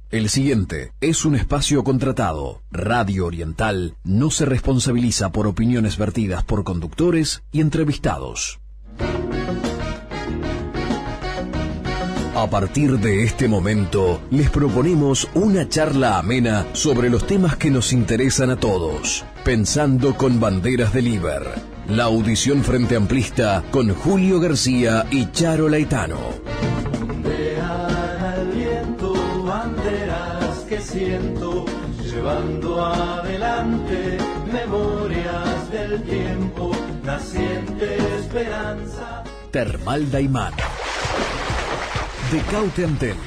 El siguiente es un espacio contratado. Radio Oriental no se responsabiliza por opiniones vertidas por conductores y entrevistados. A partir de este momento, les proponemos una charla amena sobre los temas que nos interesan a todos. Pensando con banderas de Liber. La audición Frente Amplista con Julio García y Charo Laetano. Siento, llevando adelante memorias del tiempo, naciente esperanza. Termal Daimán. Decaute Antel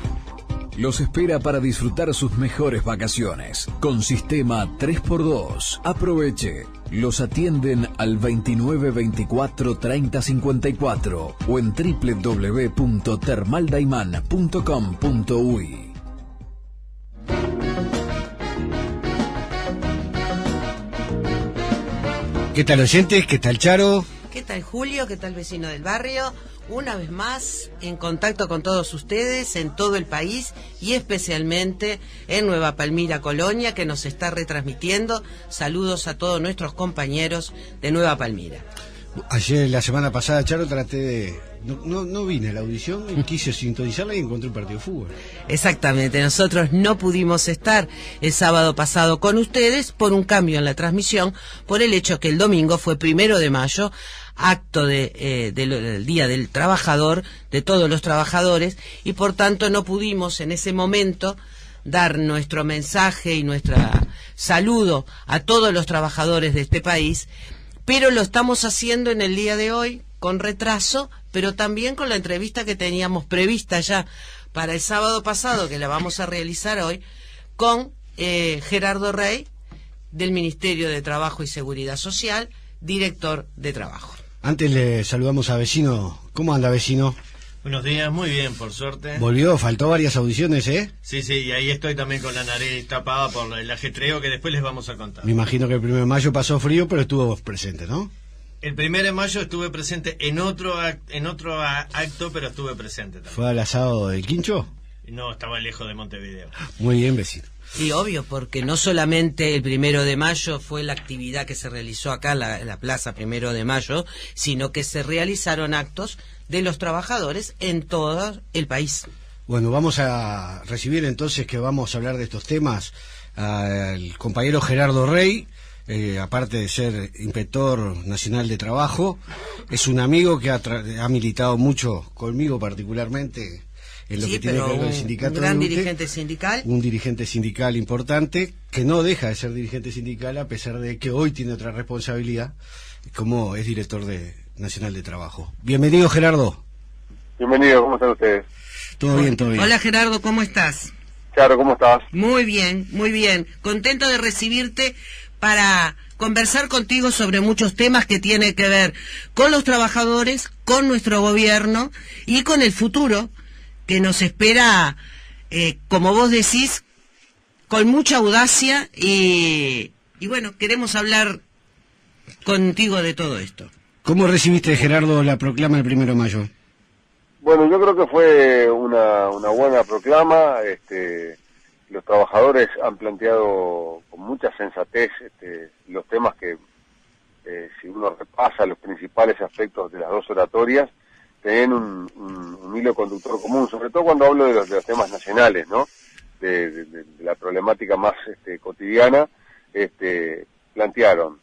los espera para disfrutar sus mejores vacaciones. Con sistema 3x2. Aproveche. Los atienden al 29 24 30 54 o en www.termaldaiman.com.uy. ¿Qué tal, oyentes? ¿Qué tal, Charo? ¿Qué tal, Julio? ¿Qué tal, vecino del barrio? Una vez más, en contacto con todos ustedes en todo el país y especialmente en Nueva Palmira, Colonia, que nos está retransmitiendo. Saludos a todos nuestros compañeros de Nueva Palmira. Ayer, la semana pasada, Charo, traté de... No vine a la audición y quise sintonizarla y encontré un partido de fútbol. Exactamente, nosotros no pudimos estar el sábado pasado con ustedes por un cambio en la transmisión, por el hecho que el domingo fue 1 de mayo, acto del Día del Trabajador, de todos los trabajadores, y por tanto no pudimos en ese momento dar nuestro mensaje y nuestro saludo a todos los trabajadores de este país, pero lo estamos haciendo en el día de hoy, con retraso, pero también con la entrevista que teníamos prevista ya para el sábado pasado, que la vamos a realizar hoy, con Gerardo Rey, del Ministerio de Trabajo y Seguridad Social, director de Trabajo. Antes le saludamos a vecino. ¿Cómo anda, vecino? Buenos días, muy bien, por suerte. Volvió, faltó varias audiciones, ¿eh? Sí, y ahí estoy también con la nariz tapada por el ajetreo que después les vamos a contar. Me imagino que el 1 de mayo pasó frío, pero estuvo presente, ¿no? El 1 de mayo estuve presente en otro acto, pero estuve presente también. ¿Fue al asado del Quincho? No, estaba lejos de Montevideo. Muy bien, vecino. Sí, obvio, porque no solamente el 1 de mayo fue la actividad que se realizó acá en la Plaza 1 de Mayo, sino que se realizaron actos de los trabajadores en todo el país. Bueno, vamos a recibir entonces, que vamos a hablar de estos temas, al compañero Gerardo Rey. Aparte de ser inspector nacional de trabajo, es un amigo que ha militado mucho conmigo particularmente en lo que tiene que ver con el sindicato. Un gran dirigente sindical. Un dirigente sindical importante, que no deja de ser dirigente sindical a pesar de que hoy tiene otra responsabilidad, como es director nacional de trabajo. Bienvenido, Gerardo. Bienvenido, ¿cómo están ustedes? Todo bien, todo bien. Hola, Gerardo, ¿cómo estás? Claro, ¿cómo estás? Muy bien, muy bien. Contento de recibirte para conversar contigo sobre muchos temas que tienen que ver con los trabajadores, con nuestro gobierno y con el futuro que nos espera, como vos decís, con mucha audacia y bueno, queremos hablar contigo de todo esto. ¿Cómo recibiste, Gerardo, la proclama del 1 de mayo? Bueno, yo creo que fue una buena proclama. Los trabajadores han planteado con mucha sensatez los temas que, si uno repasa los principales aspectos de las dos oratorias, tienen un hilo conductor común, sobre todo cuando hablo de los temas nacionales, ¿no? De la problemática más cotidiana. Plantearon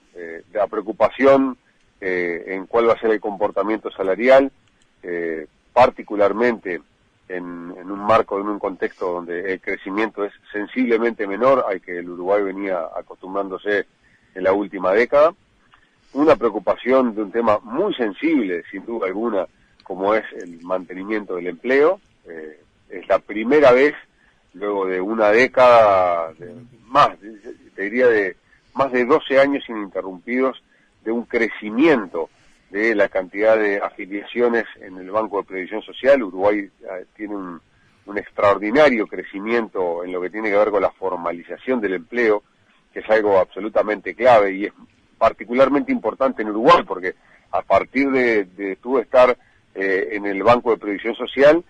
la preocupación en cuál va a ser el comportamiento salarial, particularmente en un marco, en un contexto donde el crecimiento es sensiblemente menor al que el Uruguay venía acostumbrándose en la última década. Una preocupación de un tema muy sensible, sin duda alguna, como es el mantenimiento del empleo. Es la primera vez, luego de una década, te diría de más de 12 años ininterrumpidos, de un crecimiento de la cantidad de afiliaciones en el Banco de Previsión Social. Uruguay tiene un extraordinario crecimiento en lo que tiene que ver con la formalización del empleo, que es algo absolutamente clave y es particularmente importante en Uruguay, porque a partir de tú estar en el Banco de Previsión Social,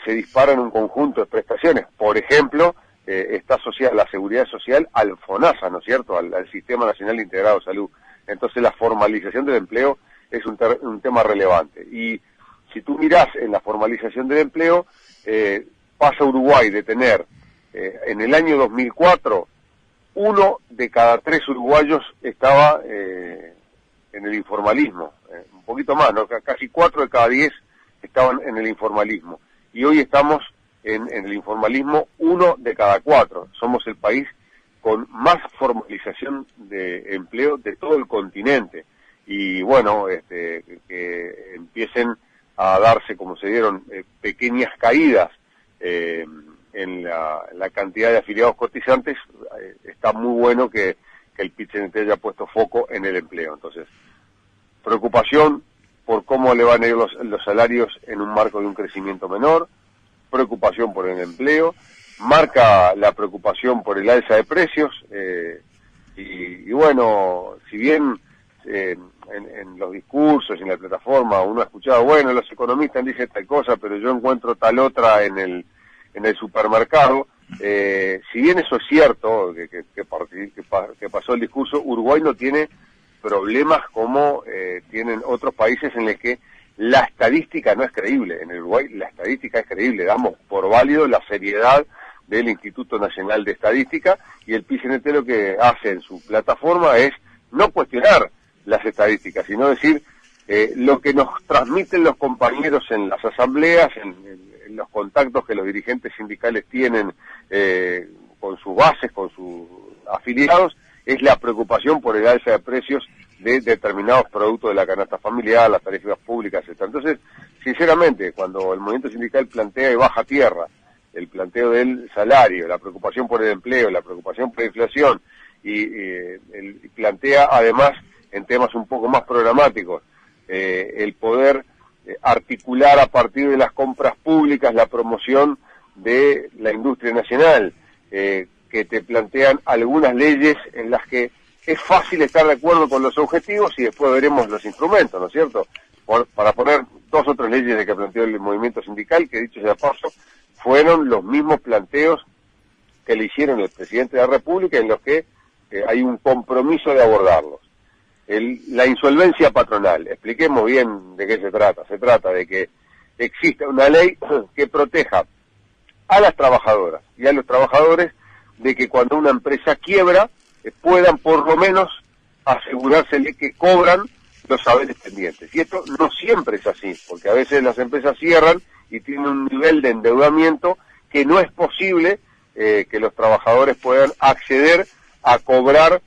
se disparan un conjunto de prestaciones. Por ejemplo, está asociada la seguridad social al FONASA, ¿no es cierto?, al Sistema Nacional Integrado de Salud. Entonces la formalización del empleo es un tema relevante. Y si tú mirás en la formalización del empleo, pasa Uruguay de tener en el año 2004, 1 de cada 3 uruguayos estaba en el informalismo, un poquito más, ¿no? Casi 4 de cada 10 estaban en el informalismo. Y hoy estamos en el informalismo 1 de cada 4. Somos el país con más formalización de empleo de todo el continente. Y bueno, que empiecen a darse, como se dieron, pequeñas caídas en la cantidad de afiliados cotizantes, está muy bueno que el PIT-CNT haya puesto foco en el empleo. Entonces, preocupación por cómo le van a ir los salarios en un marco de un crecimiento menor, preocupación por el empleo, marca la preocupación por el alza de precios, y bueno, si bien en los discursos, en la plataforma, uno ha escuchado, bueno, los economistas dicen tal cosa, pero yo encuentro tal otra en el supermercado. Si bien eso es cierto, que pasó el discurso, Uruguay no tiene problemas como tienen otros países en los que la estadística no es creíble. En el Uruguay la estadística es creíble, damos por válido la seriedad del Instituto Nacional de Estadística, y el PIT-CNT lo que hace en su plataforma es no cuestionar las estadísticas, sino decir lo que nos transmiten los compañeros en las asambleas, en los contactos que los dirigentes sindicales tienen con sus bases, con sus afiliados, es la preocupación por el alza de precios de determinados productos de la canasta familiar, las tarifas públicas, etc. Entonces, sinceramente, cuando el movimiento sindical plantea y baja tierra el planteo del salario, la preocupación por el empleo, la preocupación por la inflación, y plantea además en temas un poco más programáticos el poder articular a partir de las compras públicas la promoción de la industria nacional, que te plantean algunas leyes en las que es fácil estar de acuerdo con los objetivos y después veremos los instrumentos, ¿no es cierto? Para poner 2 o 3 leyes de que planteó el movimiento sindical, que dicho sea de paso, fueron los mismos planteos que le hicieron el presidente de la República, en los que hay un compromiso de abordarlos. La insolvencia patronal, expliquemos bien de qué se trata. Se trata de que exista una ley que proteja a las trabajadoras y a los trabajadores de que cuando una empresa quiebra puedan por lo menos asegurarse de que cobran los saberes pendientes. Y esto no siempre es así, porque a veces las empresas cierran y tienen un nivel de endeudamiento que no es posible que los trabajadores puedan acceder a cobrar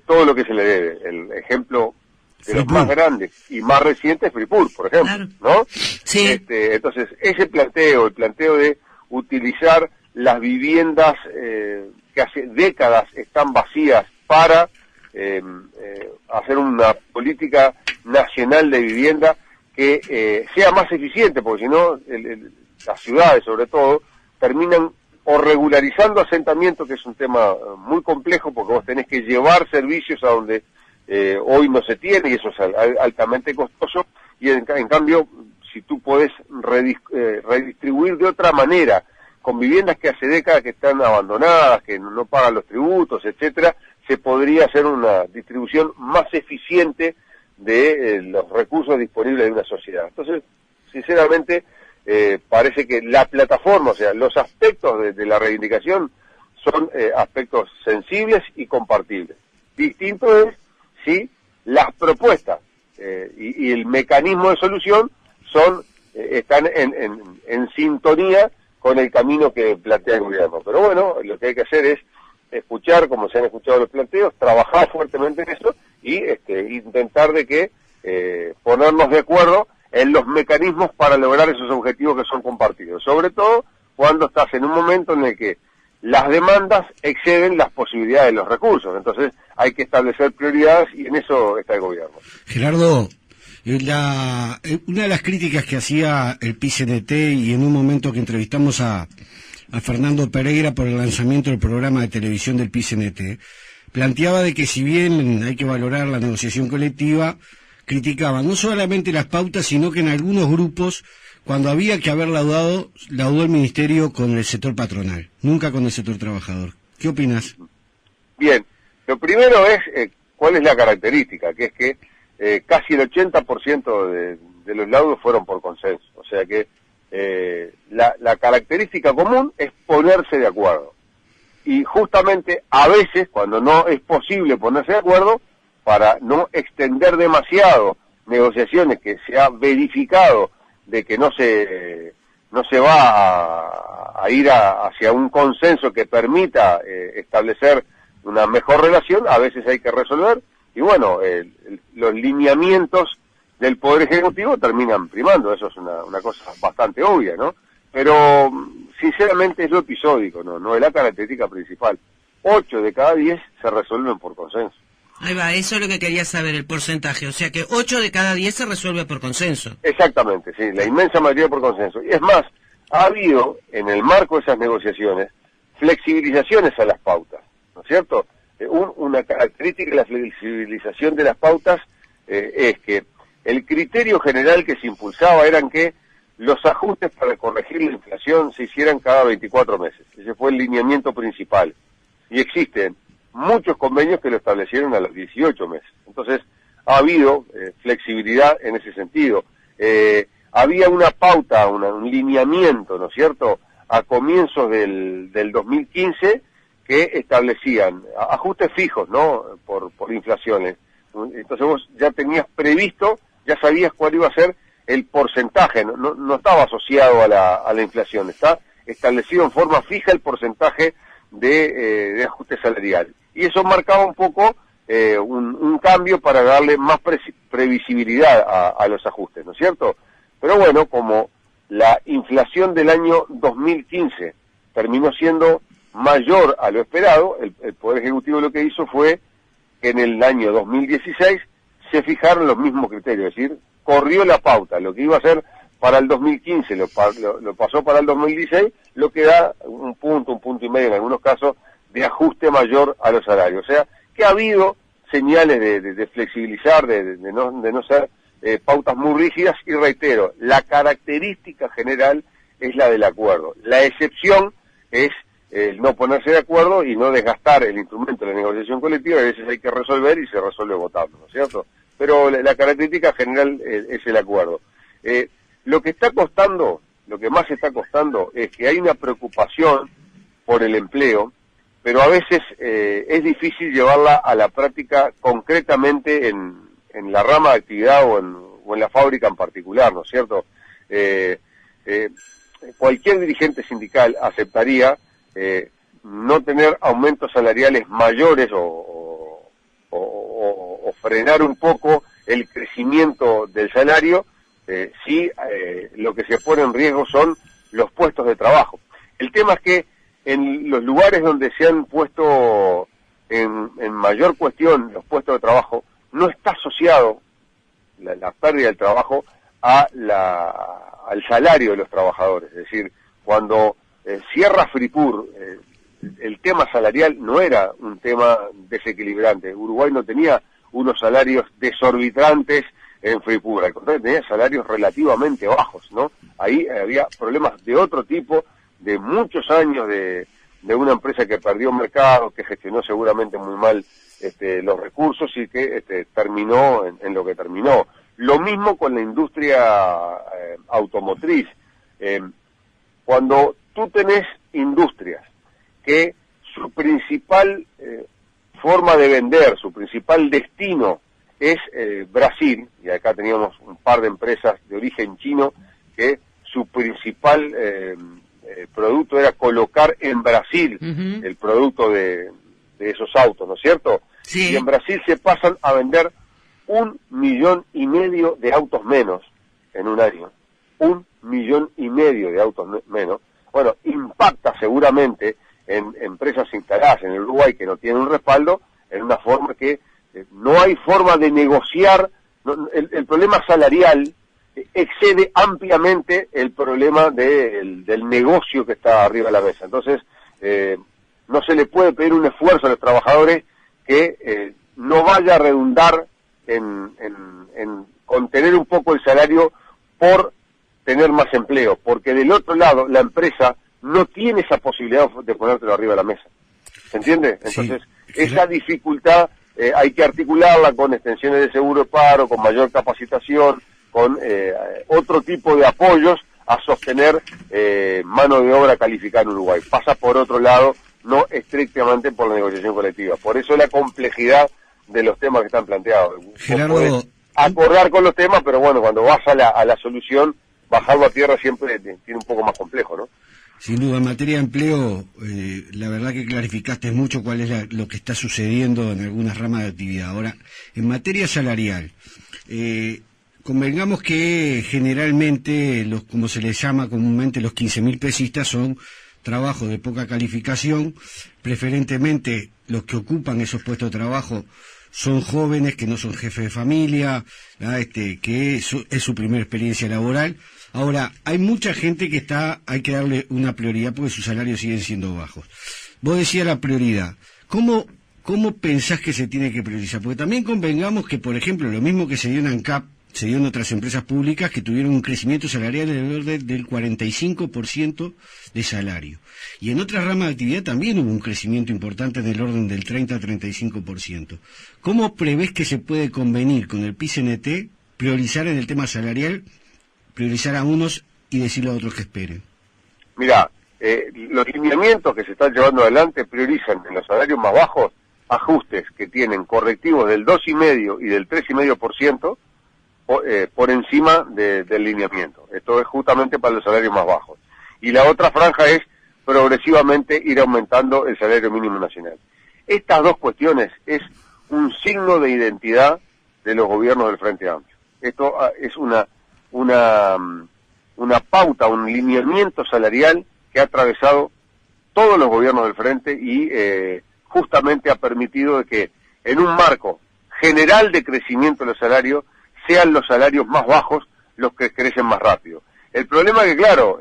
todo lo que se le debe. El ejemplo de los más grandes y más recientes es Fripur, por ejemplo, claro, ¿no? Sí. Entonces, ese planteo, el planteo de utilizar las viviendas que hace décadas están vacías para hacer una política nacional de vivienda que sea más eficiente, porque si no, las ciudades sobre todo terminan o regularizando asentamientos, que es un tema muy complejo, porque vos tenés que llevar servicios a donde hoy no se tiene, y eso es altamente costoso, y en cambio, si tú podés redistribuir de otra manera, con viviendas que hace décadas que están abandonadas, que no pagan los tributos, etcétera, se podría hacer una distribución más eficiente de los recursos disponibles de una sociedad. Entonces, sinceramente, parece que la plataforma, o sea, los aspectos de la reivindicación son aspectos sensibles y compartibles. Distinto es si las propuestas y el mecanismo de solución están en sintonía con el camino que plantea el gobierno. Pero bueno, lo que hay que hacer es escuchar, como se han escuchado los planteos, trabajar fuertemente en eso y intentar de que ponernos de acuerdo en los mecanismos para lograr esos objetivos que son compartidos, sobre todo cuando estás en un momento en el que las demandas exceden las posibilidades de los recursos. Entonces hay que establecer prioridades y en eso está el gobierno. Gerardo, una de las críticas que hacía el PIT-CNT, y en un momento que entrevistamos a Fernando Pereira por el lanzamiento del programa de televisión del PIT-CNT, planteaba de que si bien hay que valorar la negociación colectiva, criticaban no solamente las pautas, sino que en algunos grupos, cuando había que haber laudó el Ministerio con el sector patronal, nunca con el sector trabajador. ¿Qué opinas? Bien, lo primero es cuál es la característica, que es que casi el 80% de los laudos fueron por consenso. O sea que la característica común es ponerse de acuerdo. Y justamente a veces, cuando no es posible ponerse de acuerdo, para no extender demasiado negociaciones, que se ha verificado de que no se va a ir hacia un consenso que permita establecer una mejor relación, a veces hay que resolver, y bueno, los lineamientos del Poder Ejecutivo terminan primando, eso es una cosa bastante obvia, ¿no? Pero sinceramente es lo episódico, no es la característica principal. 8 de cada 10 se resuelven por consenso. Ahí va, eso es lo que quería saber, el porcentaje. O sea que 8 de cada 10 se resuelve por consenso. Exactamente, sí, la inmensa mayoría por consenso. Y es más, ha habido, en el marco de esas negociaciones, flexibilizaciones a las pautas, ¿no es cierto? Una característica de la flexibilización de las pautas es que el criterio general que se impulsaba eran que los ajustes para corregir la inflación se hicieran cada 24 meses. Ese fue el lineamiento principal. Y existen muchos convenios que lo establecieron a los 18 meses. Entonces, ha habido flexibilidad en ese sentido. Había una pauta, un lineamiento, ¿no es cierto?, a comienzos del 2015 que establecían ajustes fijos, ¿no?, por inflaciones. Entonces vos ya tenías previsto, ya sabías cuál iba a ser el porcentaje, no estaba asociado a la inflación, está establecido en forma fija el porcentaje de ajuste salarial. Y eso marcaba un poco un cambio para darle más previsibilidad a los ajustes, ¿no es cierto? Pero bueno, como la inflación del año 2015 terminó siendo mayor a lo esperado, el Poder Ejecutivo lo que hizo fue que en el año 2016 se fijaron los mismos criterios, es decir, corrió la pauta, lo que iba a ser para el 2015 lo pasó para el 2016, lo que da un punto y medio en algunos casos de ajuste mayor a los salarios. O sea, que ha habido señales de flexibilizar, de no ser pautas muy rígidas, y reitero, la característica general es la del acuerdo. La excepción es el no ponerse de acuerdo y no desgastar el instrumento de la negociación colectiva, a veces hay que resolver y se resuelve votando, ¿no es cierto? Pero la característica general es el acuerdo. Lo que está costando, lo que más está costando es que hay una preocupación por el empleo, pero a veces es difícil llevarla a la práctica concretamente en la rama de actividad o en la fábrica en particular, ¿no es cierto? Cualquier dirigente sindical aceptaría no tener aumentos salariales mayores o frenar un poco el crecimiento del salario si lo que se pone en riesgo son los puestos de trabajo. El tema es que en los lugares donde se han puesto en mayor cuestión los puestos de trabajo, no está asociado la pérdida del trabajo al salario de los trabajadores. Es decir, cuando cierra Fripur, el tema salarial no era un tema desequilibrante. Uruguay no tenía unos salarios desorbitantes en Fripur, al contrario, tenía salarios relativamente bajos, ¿no? Ahí había problemas de otro tipo, de muchos años de una empresa que perdió mercado, que gestionó seguramente muy mal los recursos y que terminó en lo que terminó. Lo mismo con la industria automotriz. Cuando tú tenés industrias que su principal forma de vender, su principal destino es Brasil, y acá teníamos un par de empresas de origen chino que su principal producto era colocar en Brasil el producto de esos autos, ¿no es cierto? Sí. Y en Brasil se pasan a vender 1,5 millones de autos menos en un año. 1,5 millones de autos menos. Bueno, impacta seguramente en empresas instaladas en el Uruguay que no tienen un respaldo, en una forma que no hay forma de negociar. El problema salarial excede ampliamente el problema del negocio que está arriba de la mesa. Entonces, no se le puede pedir un esfuerzo a los trabajadores que no vaya a redundar en en contener un poco el salario por tener más empleo, porque del otro lado la empresa no tiene esa posibilidad de ponértelo arriba de la mesa. ¿Se entiende? Entonces, sí, esa dificultad hay que articularla con extensiones de seguro de paro, con mayor capacitación, con otro tipo de apoyos a sostener mano de obra calificada en Uruguay. Pasa por otro lado, no estrictamente por la negociación colectiva. Por eso la complejidad de los temas que están planteados. Gerardo, acordar con los temas, pero bueno, cuando vas a la solución, bajarlo a tierra siempre tiene un poco más complejo, ¿no? Sin duda, en materia de empleo, la verdad que clarificaste mucho cuál es lo que está sucediendo en algunas ramas de actividad. Ahora, en materia salarial, convengamos que generalmente, como se les llama comúnmente, los 15.000 pesistas son trabajos de poca calificación, preferentemente los que ocupan esos puestos de trabajo son jóvenes que no son jefes de familia, que es su primera experiencia laboral. Ahora, hay mucha gente que hay que darle una prioridad porque sus salarios siguen siendo bajos. Vos decías la prioridad. ¿Cómo pensás que se tiene que priorizar? Porque también convengamos que, por ejemplo, lo mismo que se dio en ANCAP, se dio en otras empresas públicas que tuvieron un crecimiento salarial del orden del 45% de salario. Y en otras ramas de actividad también hubo un crecimiento importante del orden del 30-35%. ¿Cómo prevés que se puede convenir con el PIT-CNT, priorizar en el tema salarial, priorizar a unos y decirle a otros que esperen? Mira, los lineamientos que se están llevando adelante priorizan en los salarios más bajos ajustes que tienen correctivos del 2,5% y del 3,5%, por encima del lineamiento. Esto es justamente para los salarios más bajos. Y la otra franja es progresivamente ir aumentando el salario mínimo nacional. Estas dos cuestiones es un signo de identidad de los gobiernos del Frente Amplio. Esto es una pauta, un lineamiento salarial que ha atravesado todos los gobiernos del Frente y justamente ha permitido de que en un marco general de crecimiento de los salarios sean los salarios más bajos los que crecen más rápido. El problema es que, claro,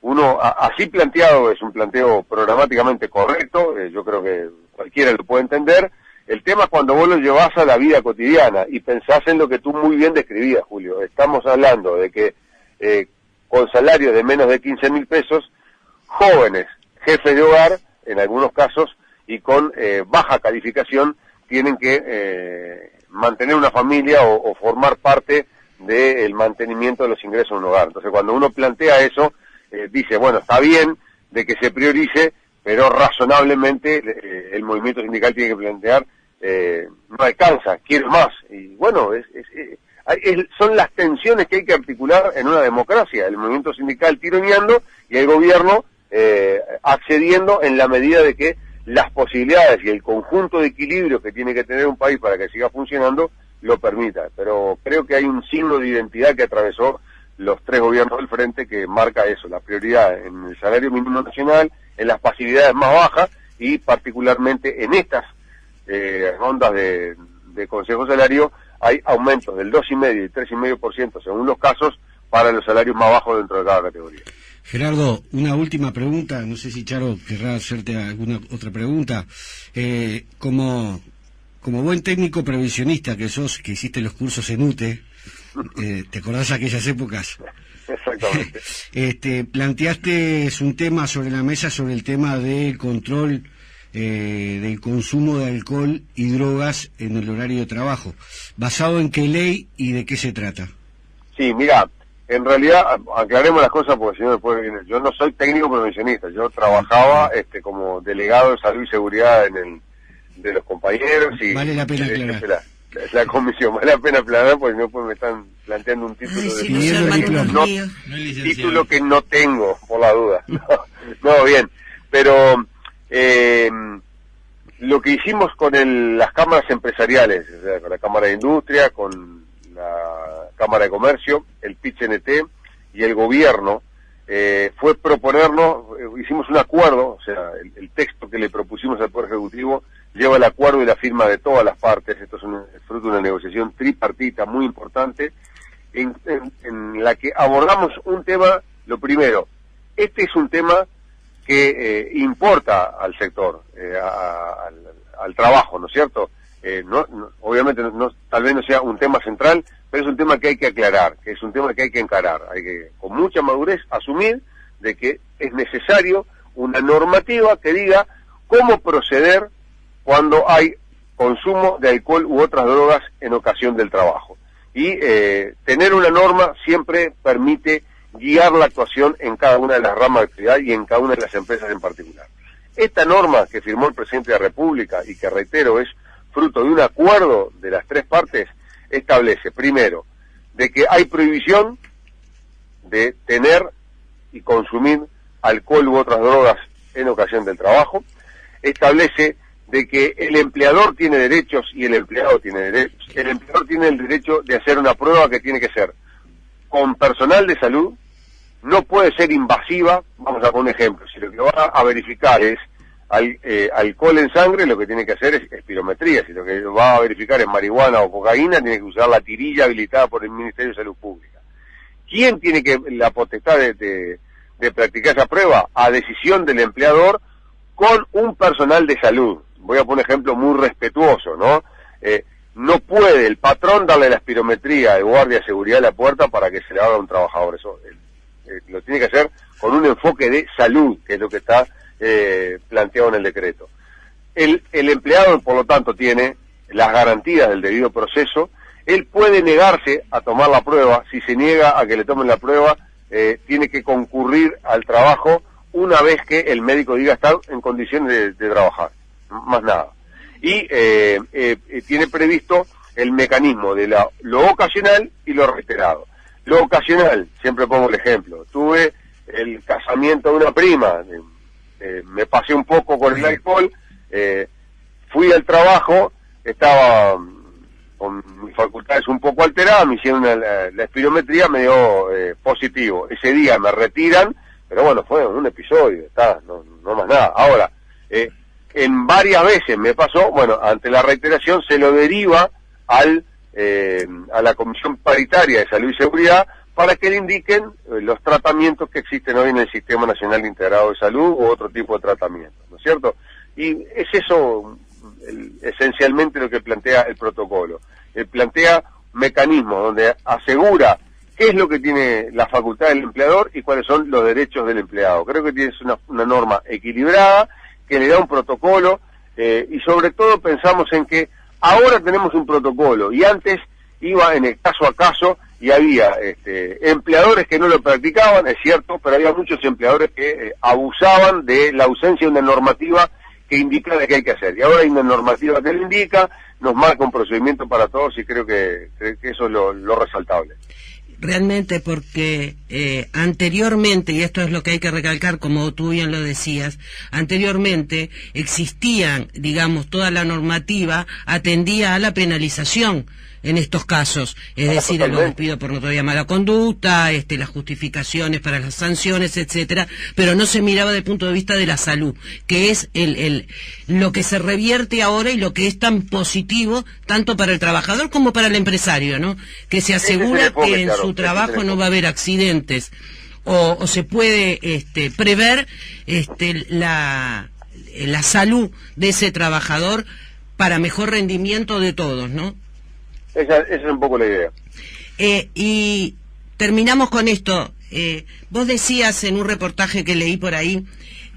uno así planteado es un planteo programáticamente correcto, yo creo que cualquiera lo puede entender. El tema es cuando vos lo llevas a la vida cotidiana y pensás en lo que tú muy bien describías, Julio. Estamos hablando de que con salarios de menos de 15.000 pesos, jóvenes, jefes de hogar, en algunos casos, y con baja calificación, tienen que mantener una familia o formar parte del mantenimiento de los ingresos de un hogar. Entonces, cuando uno plantea eso, dice, bueno, está bien de que se priorice, pero razonablemente el movimiento sindical tiene que plantear, no alcanza, quiere más. Y bueno, son las tensiones que hay que articular en una democracia, el movimiento sindical tironeando y el gobierno accediendo en la medida de que las posibilidades y el conjunto de equilibrio que tiene que tener un país para que siga funcionando lo permita. Pero creo que hay un signo de identidad que atravesó los tres gobiernos del Frente que marca eso, la prioridad en el salario mínimo nacional, en las pasividades más bajas y particularmente en estas rondas de Consejo Salario hay aumentos del 2,5% y 3,5% según los casos para los salarios más bajos dentro de cada categoría. Gerardo, una última pregunta, no sé si Charo querrá hacerte alguna otra pregunta. Como buen técnico previsionista que sos, que hiciste los cursos en UTE, ¿te acordás de aquellas épocas? Exactamente. Planteaste un tema sobre la mesa sobre el tema del control del consumo de alcohol y drogas en el horario de trabajo. ¿Basado en qué ley y de qué se trata? Sí, mira, en realidad, aclaremos las cosas porque si no después viene. Yo no soy técnico prevencionista, yo trabajaba como delegado de salud y seguridad de los compañeros y vale la pena aclarar. La comisión, vale la pena aclarar porque no me están planteando un título título que no tengo, por la duda. No, bien, pero lo que hicimos con las cámaras empresariales, o sea, con la Cámara de Industria, con la Cámara de Comercio, el PIT-CNT y el gobierno, fue proponernos, hicimos un acuerdo, o sea, el texto que le propusimos al Poder Ejecutivo lleva el acuerdo y la firma de todas las partes. Esto es fruto de una negociación tripartita muy importante, en la que abordamos un tema, lo primero, este es un tema que importa al sector, al trabajo, ¿no es cierto? obviamente tal vez no sea un tema central, pero es un tema que hay que aclarar, que es un tema que hay que encarar, hay que con mucha madurez asumir de que es necesario una normativa que diga cómo proceder cuando hay consumo de alcohol u otras drogas en ocasión del trabajo. Y tener una norma siempre permite guiar la actuación en cada una de las ramas de actividad y en cada una de las empresas en particular. Esta norma que firmó el presidente de la República y que, reitero, es fruto de un acuerdo de las tres partes, establece, primero, de que hay prohibición de tener y consumir alcohol u otras drogas en ocasión del trabajo, establece de que el empleador tiene derechos y el empleado tiene derechos. El empleador tiene el derecho de hacer una prueba que tiene que ser con personal de salud, no puede ser invasiva. Vamos a poner un ejemplo, si lo que va a verificar es alcohol en sangre, lo que tiene que hacer es espirometría. Si lo que va a verificar es marihuana o cocaína, tiene que usar la tirilla habilitada por el Ministerio de Salud Pública. ¿Quién tiene la potestad de practicar esa prueba? A decisión del empleador, con un personal de salud. Voy a poner un ejemplo muy respetuoso, ¿no? No puede el patrón darle la espirometría de guardia de seguridad a la puerta para que se le haga a un trabajador. Eso lo tiene que hacer con un enfoque de salud, que es lo que está planteado en el decreto. El empleado, por lo tanto, tiene las garantías del debido proceso. Él puede negarse a tomar la prueba. Si se niega a que le tomen la prueba, tiene que concurrir al trabajo una vez que el médico diga estar en condiciones de trabajar, más nada. Y tiene previsto el mecanismo de lo ocasional y lo reiterado. Lo ocasional, siempre pongo el ejemplo, tuve el casamiento de una prima, me pasé un poco con el alcohol, fui al trabajo, estaba con mis facultades un poco alteradas, me hicieron la espirometría, me dio positivo. Ese día me retiran, pero bueno, fue un episodio, no más nada. Ahora, en varias veces me pasó, bueno, ante la reiteración se lo deriva a la Comisión Paritaria de Salud y Seguridad para que le indiquen los tratamientos que existen hoy en el Sistema Nacional Integrado de Salud u otro tipo de tratamiento, ¿no es cierto? Y es eso esencialmente lo que plantea el protocolo. Plantea mecanismos donde asegura qué es lo que tiene la facultad del empleador y cuáles son los derechos del empleado. Creo que es una norma equilibrada, que le da un protocolo, y sobre todo pensamos en que ahora tenemos un protocolo, y antes iba en el caso a caso, y había empleadores que no lo practicaban, es cierto, pero había muchos empleadores que abusaban de la ausencia de una normativa que indica de qué hay que hacer. Y ahora hay una normativa que lo indica, nos marca un procedimiento para todos, y creo que eso es lo resaltable. Realmente, porque anteriormente, y esto es lo que hay que recalcar, como tú bien lo decías, anteriormente existían, digamos, toda la normativa atendía a la penalización en estos casos, es decir, a los despidos por notoria mala conducta, las justificaciones para las sanciones, etcétera, pero no se miraba desde el punto de vista de la salud, que es lo que se revierte ahora y lo que es tan positivo tanto para el trabajador como para el empresario, ¿no? Que se asegura que en su trabajo no va a haber accidentes, o se puede prever la salud de ese trabajador para mejor rendimiento de todos, ¿no? Esa es un poco la idea. Y terminamos con esto. Vos decías en un reportaje que leí por ahí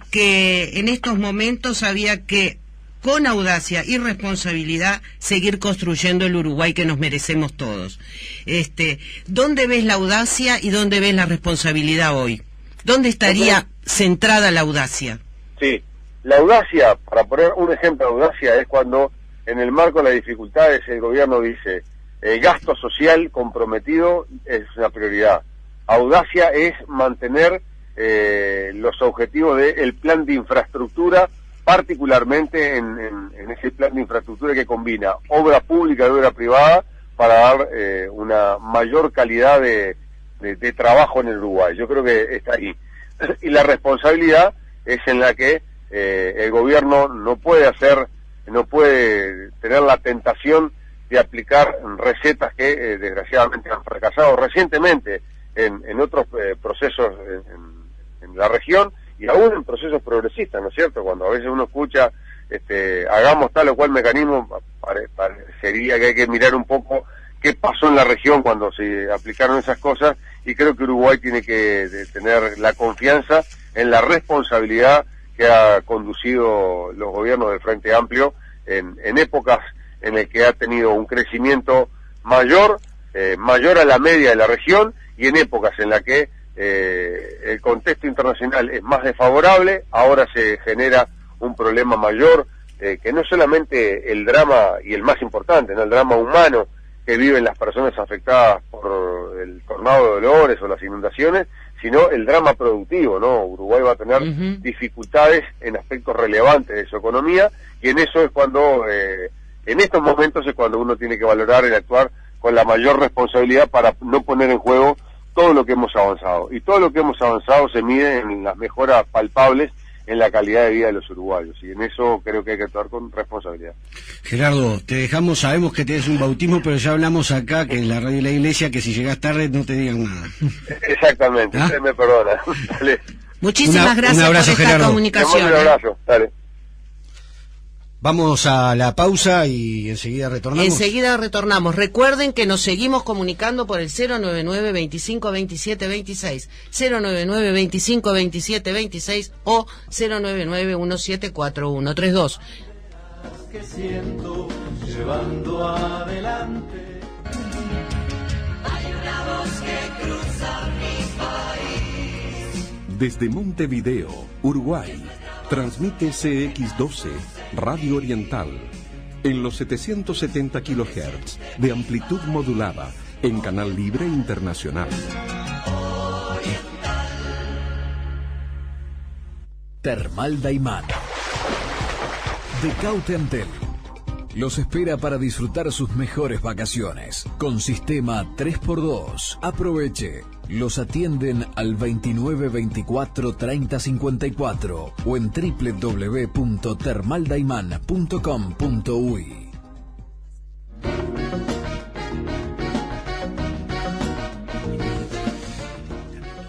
que en estos momentos había que, con audacia y responsabilidad, seguir construyendo el Uruguay que nos merecemos todos. ¿Dónde ves la audacia y dónde ves la responsabilidad hoy? ¿Dónde estaría centrada la audacia? Sí, la audacia, para poner un ejemplo de audacia, es cuando en el marco de las dificultades el gobierno dice el gasto social comprometido es una prioridad. Audacia es mantener los objetivos del plan de infraestructura, particularmente en ese plan de infraestructura que combina obra pública y obra privada para dar una mayor calidad de trabajo en el Uruguay. Yo creo que está ahí. Y la responsabilidad es en la que el gobierno no puede tener la tentación de aplicar recetas que desgraciadamente han fracasado recientemente en otros procesos en la región y aún en procesos progresistas, ¿no es cierto? Cuando a veces uno escucha, hagamos tal o cual mecanismo, parecería que hay que mirar un poco qué pasó en la región cuando se aplicaron esas cosas, y creo que Uruguay tiene que tener la confianza en la responsabilidad que ha conducido los gobiernos del Frente Amplio en épocas en las que ha tenido un crecimiento mayor a la media de la región, y en épocas en las que el contexto internacional es más desfavorable. Ahora se genera un problema mayor, que no es solamente el drama, y el más importante, ¿no?, el drama humano que viven las personas afectadas por el tornado de Dolores o las inundaciones, sino el drama productivo, ¿no? Uruguay va a tener dificultades en aspectos relevantes de su economía, y en eso es cuando, en estos momentos es cuando uno tiene que valorar el actuar con la mayor responsabilidad para no poner en juego todo lo que hemos avanzado. Y todo lo que hemos avanzado se mide en las mejoras palpables en la calidad de vida de los uruguayos, y en eso creo que hay que actuar con responsabilidad. Gerardo, te dejamos, sabemos que tenés un bautismo, pero ya hablamos acá, que en la radio de la iglesia, que si llegás tarde no te digan nada. Exactamente, usted me perdona. Dale. Muchísimas gracias un abrazo, por esta Gerardo. comunicación. Un abrazo, dale. Vamos a la pausa y enseguida retornamos. Enseguida retornamos. Recuerden que nos seguimos comunicando por el 099 25 27 26, 099 25 27 26 o 099 1741 132. Que siento llevando adelante. Hay una voz que cruza mi país. Desde Montevideo, Uruguay, transmite CX12, Radio Oriental, en los 770 kHz de amplitud modulada, en Canal Libre Internacional. Termal Daimán de Cauteantel los espera para disfrutar sus mejores vacaciones con sistema 3x2. Aproveche. Los atienden al 29 24 30 54 o en www.termaldaiman.com.uy.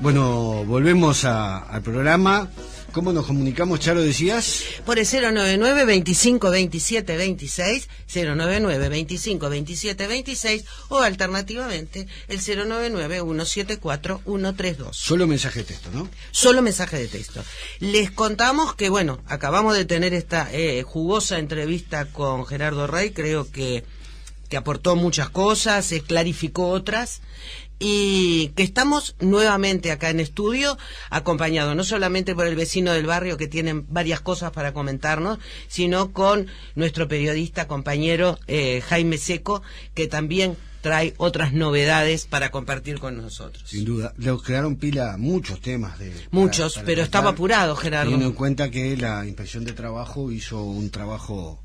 Bueno, volvemos al programa. ¿Cómo nos comunicamos, Charo, decías? Por el 099 25 27 26, 099 25 27 26 o alternativamente el 099 174 132. Solo mensaje de texto, ¿no? Solo mensaje de texto. Les contamos que, bueno, acabamos de tener esta jugosa entrevista con Gerardo Rey, creo que aportó muchas cosas, clarificó otras, y que estamos nuevamente acá en estudio, acompañados no solamente por el vecino del barrio, que tienen varias cosas para comentarnos, sino con nuestro periodista compañero Jaime Seco, que también trae otras novedades para compartir con nosotros. Sin duda, le quedaron pila muchos temas. Muchos, para pero tratar, estaba apurado, Gerardo. Teniendo en cuenta que la Inspección de Trabajo hizo un trabajo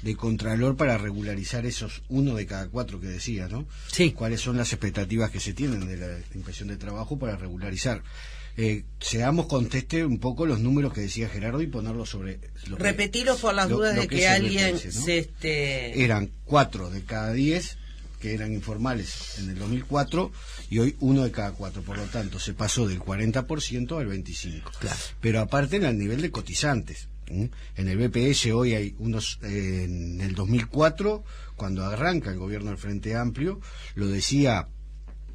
de contralor para regularizar esos 1 de cada 4 que decía, ¿no? Sí. ¿Cuáles son las expectativas que se tienen de la Inspección de Trabajo para regularizar? Seamos, conteste un poco los números que decía Gerardo y ponerlos sobre... Repetirlos por las dudas de que alguien BPS, ¿no? se... Eran 4 de cada 10 que eran informales en el 2004 y hoy 1 de cada 4, por lo tanto se pasó del 40% al 25%. Claro. Pero aparte en el nivel de cotizantes. En el BPS hoy hay unos, en el 2004, cuando arranca el gobierno del Frente Amplio, lo decía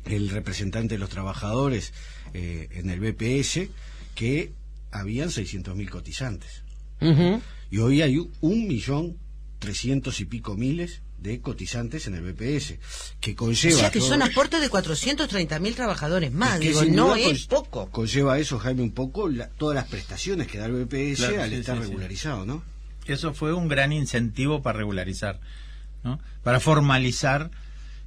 el representante de los trabajadores en el BPS, que habían 600.000 cotizantes. Y hoy hay 1.300.000 y pico miles de cotizantes en el BPS, que conlleva... O sea que son aportes de 430.000 trabajadores más, que digo, no es poco. Conlleva eso, Jaime, un poco todas las prestaciones que da el BPS, claro, al estar regularizado, ¿no? Eso fue un gran incentivo para regularizar, ¿no? Para formalizar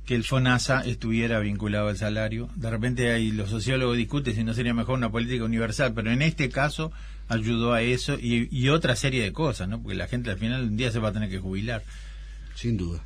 que el FONASA estuviera vinculado al salario. De repente ahí los sociólogos discuten si no sería mejor una política universal, pero en este caso ayudó a eso y otra serie de cosas, ¿no? Porque la gente al final un día se va a tener que jubilar. Sin duda.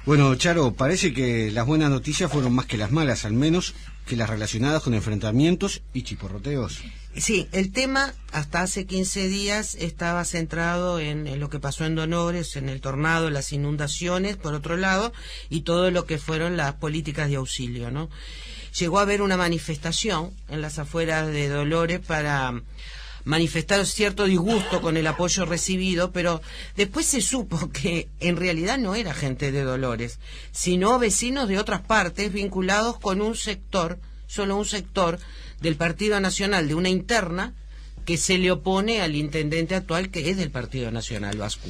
Bueno, Charo, parece que las buenas noticias fueron más que las malas, al menos que las relacionadas con enfrentamientos y chiporroteos. Sí, el tema hasta hace 15 días estaba centrado en lo que pasó en Dolores, en el tornado, las inundaciones, por otro lado, y todo lo que fueron las políticas de auxilio, ¿no? Llegó a haber una manifestación en las afueras de Dolores para manifestaron cierto disgusto con el apoyo recibido, pero después se supo que en realidad no era gente de Dolores, sino vecinos de otras partes vinculados con un sector, solo un sector del Partido Nacional, de una interna que se le opone al intendente actual, que es del Partido Nacional, Bascu.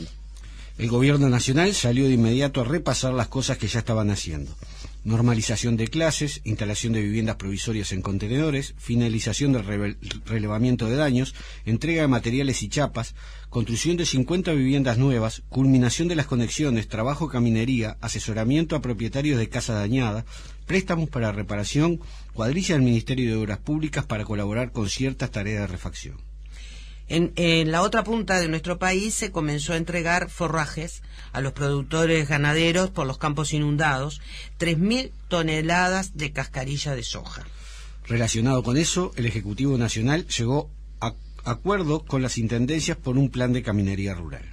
El gobierno nacional salió de inmediato a repasar las cosas que ya estaban haciendo. Normalización de clases, instalación de viviendas provisorias en contenedores, finalización del relevamiento de daños, entrega de materiales y chapas, construcción de 50 viviendas nuevas, culminación de las conexiones, trabajo de caminería, asesoramiento a propietarios de casa dañada, préstamos para reparación, cuadrilla del Ministerio de Obras Públicas para colaborar con ciertas tareas de refacción. En la otra punta de nuestro país se comenzó a entregar forrajes a los productores ganaderos por los campos inundados, 3.000 toneladas de cascarilla de soja. Relacionado con eso, el Ejecutivo Nacional llegó a acuerdo con las intendencias por un plan de caminería rural.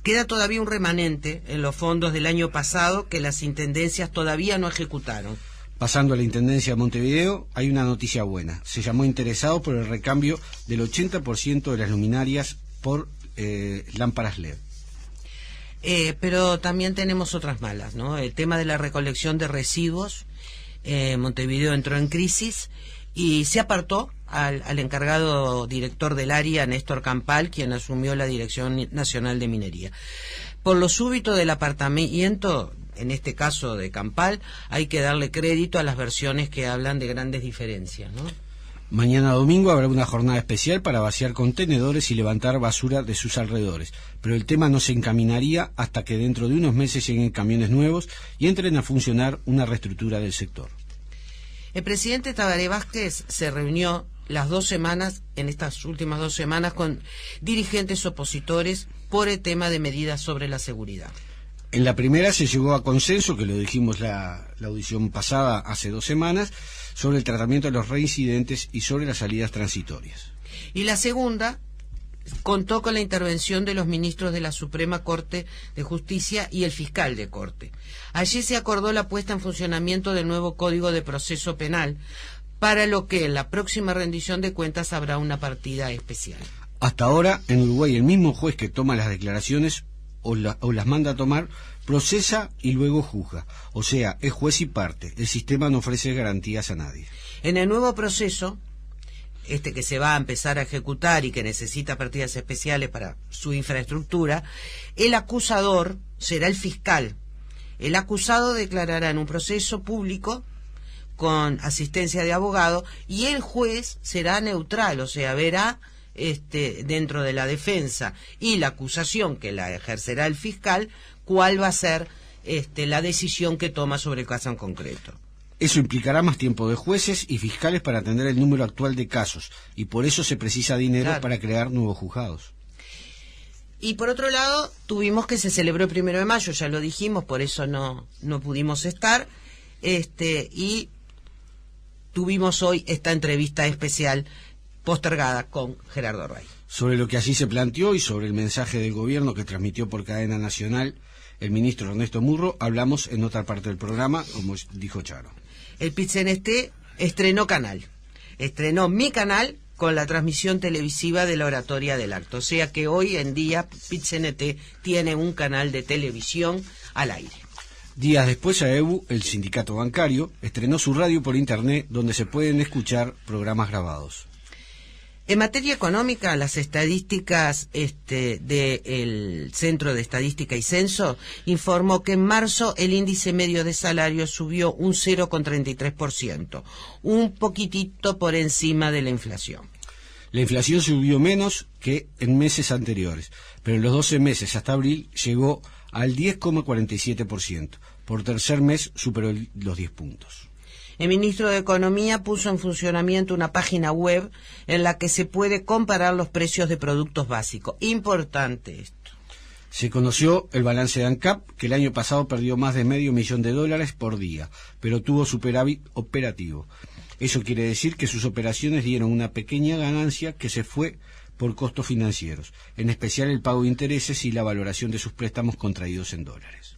Queda todavía un remanente en los fondos del año pasado que las intendencias todavía no ejecutaron. Pasando a la Intendencia de Montevideo, hay una noticia buena. Se llamó interesado por el recambio del 80% de las luminarias por lámparas LED. Pero también tenemos otras malas, ¿no? El tema de la recolección de residuos. Montevideo entró en crisis y se apartó al encargado director del área, Néstor Campal, quien asumió la Dirección Nacional de Minería. Por lo súbito del apartamiento, en este caso de Campal, hay que darle crédito a las versiones que hablan de grandes diferencias, ¿no? Mañana domingo habrá una jornada especial para vaciar contenedores y levantar basura de sus alrededores, pero el tema no se encaminaría hasta que dentro de unos meses lleguen camiones nuevos y entren a funcionar una reestructura del sector. El presidente Tabaré Vázquez se reunió en estas últimas 2 semanas, con dirigentes opositores por el tema de medidas sobre la seguridad. En la primera se llegó a consenso, que lo dijimos la audición pasada hace 2 semanas, sobre el tratamiento de los reincidentes y sobre las salidas transitorias. Y la segunda contó con la intervención de los ministros de la Suprema Corte de Justicia y el fiscal de Corte. Allí se acordó la puesta en funcionamiento del nuevo Código de Proceso Penal, para lo que en la próxima rendición de cuentas habrá una partida especial. Hasta ahora, en Uruguay, el mismo juez que toma las declaraciones o las manda a tomar, procesa y luego juzga. O sea, es juez y parte. El sistema no ofrece garantías a nadie. En el nuevo proceso, que se va a empezar a ejecutar y que necesita partidas especiales para su infraestructura, el acusador será el fiscal. El acusado declarará en un proceso público con asistencia de abogado y el juez será neutral, o sea, verá dentro de la defensa y la acusación que la ejercerá el fiscal, cuál va a ser la decisión que toma sobre el caso en concreto. Eso implicará más tiempo de jueces y fiscales para atender el número actual de casos, y por eso se precisa dinero para crear nuevos juzgados. Y por otro lado, tuvimos que se celebró el 1 de mayo, ya lo dijimos, por eso no pudimos estar, y tuvimos hoy esta entrevista especial postergada con Gerardo Rey. Sobre lo que allí se planteó y sobre el mensaje del gobierno que transmitió por cadena nacional el ministro Ernesto Murro, hablamos en otra parte del programa, como dijo Charo. El PIT-CNT estrenó mi canal con la transmisión televisiva de la oratoria del acto, o sea que hoy en día PIT-CNT tiene un canal de televisión al aire. Días después, AEBU, el sindicato bancario, estrenó su radio por internet, donde se pueden escuchar programas grabados. En materia económica, las estadísticas del Centro de Estadística y Censo informó que en marzo el índice medio de salario subió un 0,33%, un poquitito por encima de la inflación. La inflación subió menos que en meses anteriores, pero en los 12 meses hasta abril llegó al 10,47%. Por tercer mes superó los 10 puntos. El ministro de Economía puso en funcionamiento una página web en la que se puede comparar los precios de productos básicos. Importante esto. Se conoció el balance de ANCAP, que el año pasado perdió más de $500,000 por día, pero tuvo superávit operativo. Eso quiere decir que sus operaciones dieron una pequeña ganancia que se fue por costos financieros, en especial el pago de intereses y la valoración de sus préstamos contraídos en dólares.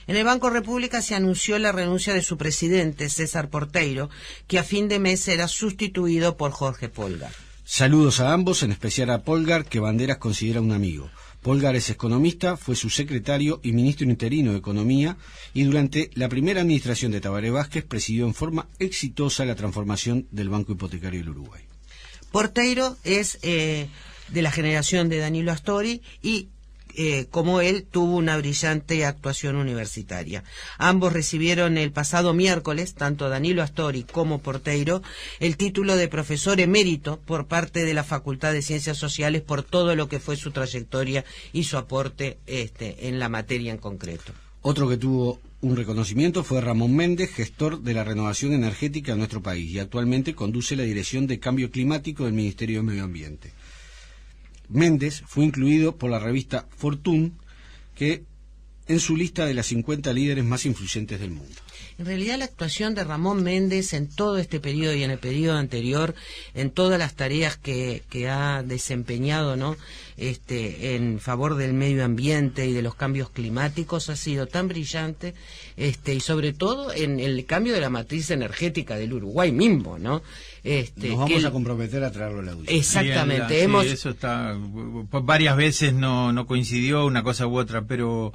En el Banco República se anunció la renuncia de su presidente, César Porteiro, que a fin de mes será sustituido por Jorge Polgar. Saludos a ambos, en especial a Polgar, que Banderas considera un amigo. Polgar es economista, fue su secretario y ministro interino de Economía, y durante la primera administración de Tabaré Vázquez presidió en forma exitosa la transformación del Banco Hipotecario del Uruguay. Porteiro es de la generación de Danilo Astori y como él tuvo una brillante actuación universitaria. Ambos recibieron el pasado miércoles, tanto Danilo Astori como Porteiro, el título de profesor emérito por parte de la Facultad de Ciencias Sociales por todo lo que fue su trayectoria y su aporte en la materia en concreto. Otro que tuvo un reconocimiento fue Ramón Méndez, gestor de la renovación energética en nuestro país, y actualmente conduce la Dirección de Cambio Climático del Ministerio de Medio Ambiente. Méndez fue incluido por la revista Fortune, que en su lista de las 50 líderes más influyentes del mundo. En realidad la actuación de Ramón Méndez en todo este periodo y en el periodo anterior, en todas las tareas que ha desempeñado, ¿no?, en favor del medio ambiente y de los cambios climáticos, ha sido tan brillante, y sobre todo en el cambio de la matriz energética del Uruguay mismo, ¿no? Nos vamos a comprometer a traerlo a la audiencia. Exactamente. Sí, eso está, varias veces no coincidió una cosa u otra, pero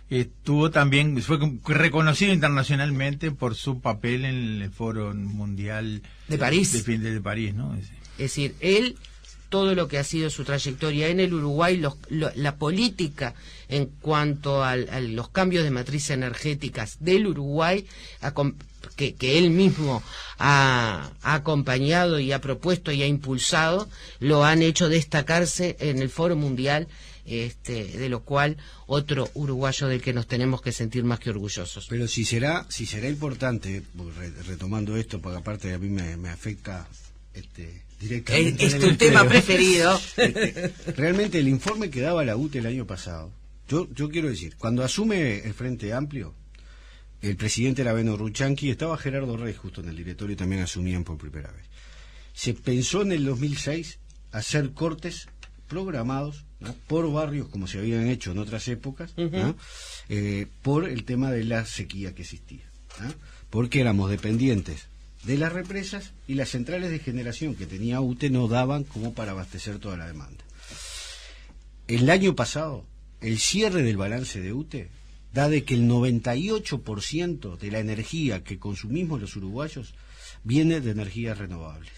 estuvo también, fue reconocido internacionalmente por su papel en el Foro Mundial de París, de París, ¿no? Es decir, él, todo lo que ha sido su trayectoria en el Uruguay, la política en cuanto a los cambios de matriz energéticas del Uruguay, que él mismo ha acompañado y ha propuesto y ha impulsado, lo han hecho destacarse en el Foro Mundial, de lo cual otro uruguayo del que nos tenemos que sentir más que orgullosos. Pero si será importante, retomando esto, porque aparte a mí me afecta directamente. Es tu tema preferido. Realmente el informe que daba la UTE el año pasado, yo quiero decir, cuando asume el Frente Amplio, el presidente era Beno Ruchanqui, estaba Gerardo Rey justo en el directorio y también asumían por primera vez. Se pensó en el 2006 hacer cortes programados, ¿no?, por barrios como se habían hecho en otras épocas, ¿no?, por el tema de la sequía que existía, ¿no?, porque éramos dependientes de las represas y las centrales de generación que tenía UTE no daban como para abastecer toda la demanda. El año pasado, el cierre del balance de UTE da de que el 98% de la energía que consumimos los uruguayos viene de energías renovables.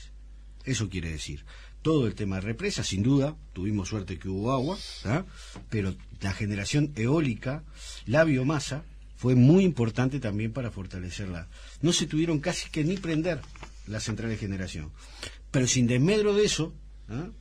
Eso quiere decir, todo el tema de represas, sin duda, tuvimos suerte que hubo agua, ¿eh?, pero la generación eólica, la biomasa, fue muy importante también para fortalecerla. No se tuvieron casi que ni prender las centrales de generación. Pero sin desmedro de eso,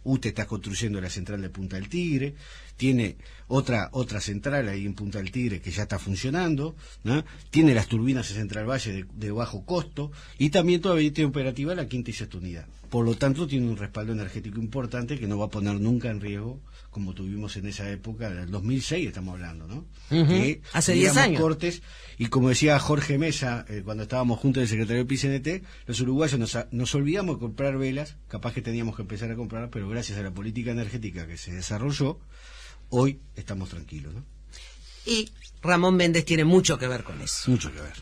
UTE está construyendo la central de Punta del Tigre, tiene otra central ahí en Punta del Tigre que ya está funcionando, ¿no?, tiene las turbinas de Central Valle de bajo costo, y también todavía tiene operativa la quinta y sexta unidad. Por lo tanto, tiene un respaldo energético importante que no va a poner nunca en riesgo, como tuvimos en esa época, del 2006 estamos hablando, ¿no? Que hace 10 años. Cortes, y como decía Jorge Mesa, cuando estábamos juntos del secretario del PICNT, los uruguayos nos olvidamos de comprar velas, capaz que teníamos que empezar a comprar, pero gracias a la política energética que se desarrolló, hoy estamos tranquilos, ¿no? Y Ramón Méndez tiene mucho que ver con eso. Mucho que ver.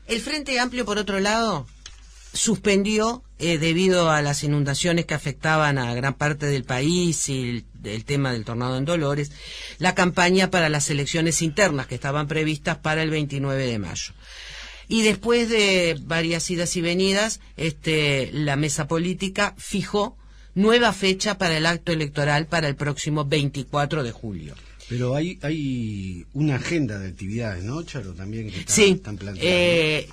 El Frente Amplio, por otro lado, suspendió, debido a las inundaciones que afectaban a gran parte del país y el tema del tornado en Dolores, la campaña para las elecciones internas que estaban previstas para el 29 de mayo. Y después de varias idas y venidas, la mesa política fijó nueva fecha para el acto electoral para el próximo 24 de julio. Pero hay una agenda de actividades, ¿no, Charo? También que están planteadas.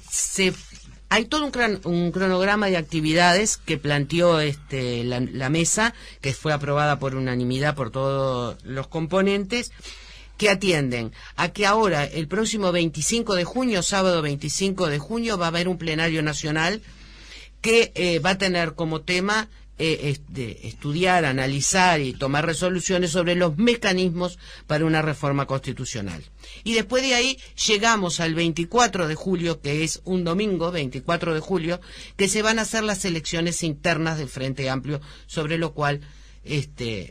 Hay todo un cronograma de actividades que planteó la mesa, que fue aprobada por unanimidad por todos los componentes, que atienden a que ahora, el próximo 25 de junio, sábado 25 de junio, va a haber un plenario nacional que va a tener como tema estudiar, analizar y tomar resoluciones sobre los mecanismos para una reforma constitucional. Y después de ahí llegamos al 24 de julio, que es un domingo, 24 de julio, que se van a hacer las elecciones internas del Frente Amplio, sobre lo cual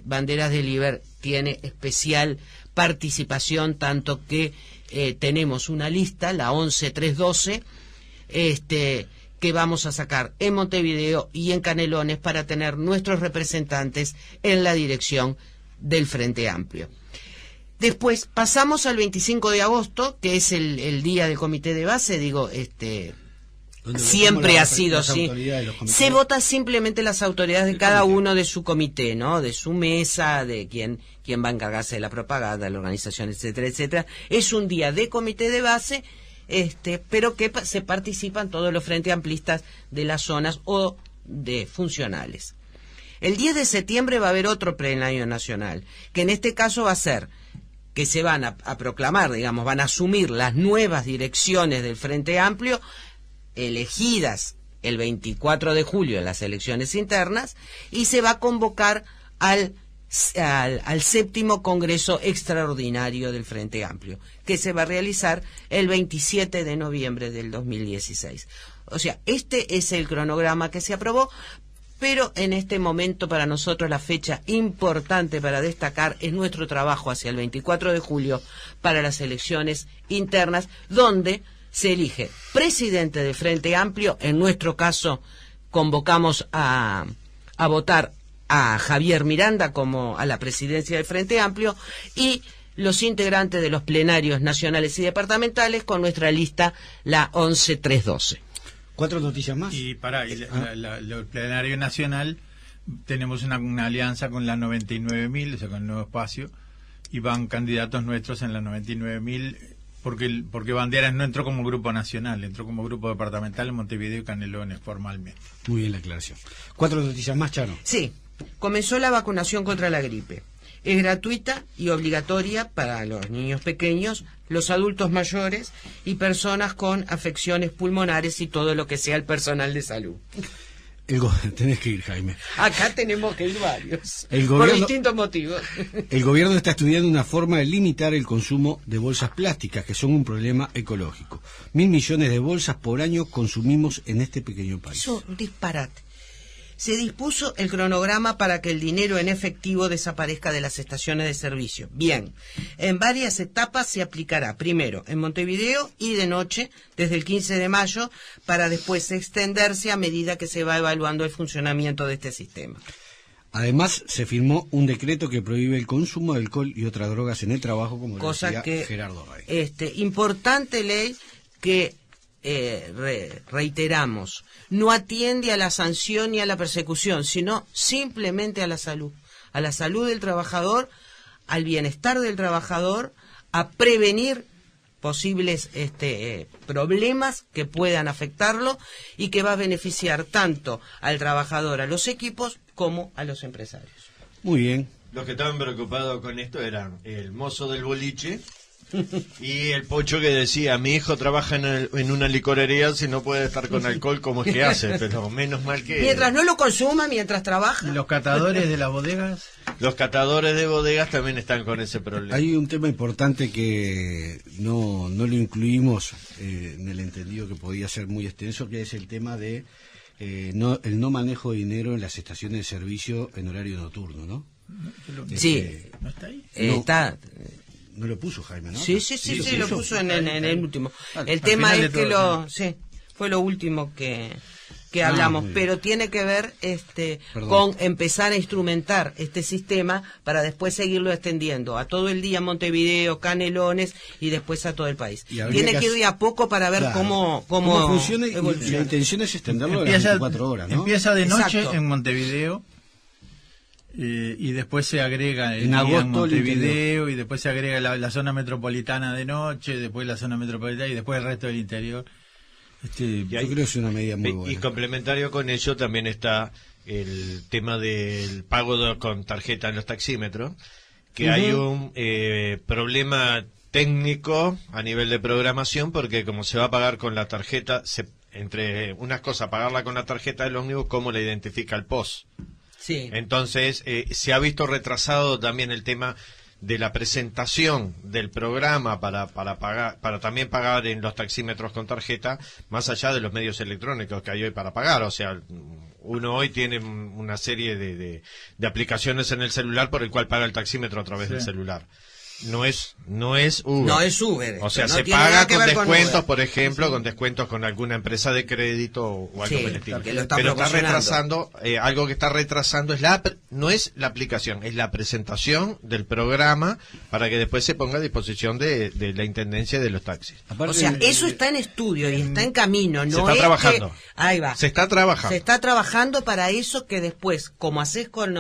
Banderas de Liber tiene especial participación, tanto que tenemos una lista, la 11312, que vamos a sacar en Montevideo y en Canelones para tener nuestros representantes en la dirección del Frente Amplio. Después pasamos al 25 de agosto, que es el día del comité de base, siempre ha sido así. Se vota simplemente las autoridades de cada uno de su comité, ¿no? De su mesa, de quién va a encargarse de la propaganda, de la organización, etcétera, etcétera. Es un día de comité de base, pero que se participan todos los frente amplistas de las zonas o de funcionales. El 10 de septiembre va a haber otro plenario nacional, que en este caso va a ser que se van a proclamar, digamos, van a asumir las nuevas direcciones del Frente Amplio, elegidas el 24 de julio en las elecciones internas, y se va a convocar al 7º Congreso Extraordinario del Frente Amplio, que se va a realizar el 27 de noviembre del 2016. O sea, este es el cronograma que se aprobó, pero en este momento para nosotros la fecha importante para destacar es nuestro trabajo hacia el 24 de julio para las elecciones internas, donde se elige presidente del Frente Amplio. En nuestro caso convocamos a votar a Javier Miranda como a la presidencia del Frente Amplio, y los integrantes de los plenarios nacionales y departamentales con nuestra lista, la 11312. 4 noticias más. Y el plenario nacional, tenemos una alianza con la 99.000, o sea, con el Nuevo Espacio, y van candidatos nuestros en la 99.000, porque Banderas no entró como grupo nacional, entró como grupo departamental en Montevideo y Canelones formalmente. Muy bien la aclaración. 4 noticias más, Charo. Sí, comenzó la vacunación contra la gripe. Es gratuita y obligatoria para los niños pequeños, los adultos mayores y personas con afecciones pulmonares y todo lo que sea el personal de salud. Tenés que ir, Jaime. Acá tenemos que ir varios, Gobierno, por distintos motivos. El gobierno está estudiando una forma de limitar el consumo de bolsas plásticas, que son un problema ecológico. 1.000 millones de bolsas por año consumimos en este pequeño país. Eso, un disparate. Se dispuso el cronograma para que el dinero en efectivo desaparezca de las estaciones de servicio. Bien, en varias etapas se aplicará, primero en Montevideo y de noche, desde el 15 de mayo, para después extenderse a medida que se va evaluando el funcionamiento de este sistema. Además, se firmó un decreto que prohíbe el consumo de alcohol y otras drogas en el trabajo, como cosa decía que, Gerardo Rey. Importante ley que reiteramos, no atiende a la sanción ni a la persecución, sino simplemente a la salud del trabajador, al bienestar del trabajador, a prevenir posibles problemas que puedan afectarlo y que va a beneficiar tanto al trabajador, a los equipos, como a los empresarios. Muy bien. Los que estaban preocupados con esto eran el mozo del boliche y el pocho que decía: mi hijo trabaja en una licorería, si no puede estar con alcohol, ¿cómo es que hace? Pero menos mal que... Mientras no lo consuma, mientras trabaja. ¿Y los catadores de las bodegas? Los catadores de bodegas también están con ese problema. Hay un tema importante que no lo incluimos en el entendido que podía ser muy extenso, que es el tema de el no manejo de dinero en las estaciones de servicio en horario nocturno, ¿no? Sí. ¿No está ahí? Está... No lo puso Jaime, ¿no? Sí, lo puso en el último. El tema es que fue lo último que hablamos, pero tiene que ver con empezar a instrumentar este sistema para después seguirlo extendiendo a todo el día Montevideo, Canelones y después a todo el país. Tiene que ir de a poco para ver cómo funciona, y la intención es extenderlo a las 24 horas, ¿no? Empieza de noche. Exacto. En Montevideo. Y después se agrega el en día agosto, en Montevideo, y después se agrega la zona metropolitana de noche, después la zona metropolitana y después el resto del interior. Yo creo que es una medida muy buena. Y complementario con ello también está el tema del pago con tarjeta en los taxímetros, que hay un problema técnico a nivel de programación, porque como se va a pagar con la tarjeta, entre unas cosas, pagarla con la tarjeta del ómnibus, ¿cómo la identifica el POS? Sí. Entonces, se ha visto retrasado también el tema de la presentación del programa para pagar, para también pagar en los taxímetros con tarjeta, más allá de los medios electrónicos que hay hoy para pagar. O sea, uno hoy tiene una serie de aplicaciones en el celular por el cual paga el taxímetro a través del celular. no es Uber. No es Uber. O sea, no se tiene nada paga que con ver descuentos, Uber. por ejemplo, con descuentos con alguna empresa de crédito o algo Sí, por el estilo. que lo está Pero está promocionando. retrasando, algo que está retrasando es no es la aplicación, es la presentación del programa para que después se ponga a disposición de la intendencia de los taxis. Aparte, O sea, eso está en estudio y está en camino. No Se está es trabajando. que- ahí va. Se está trabajando. Se está trabajando para eso que después, como haces con...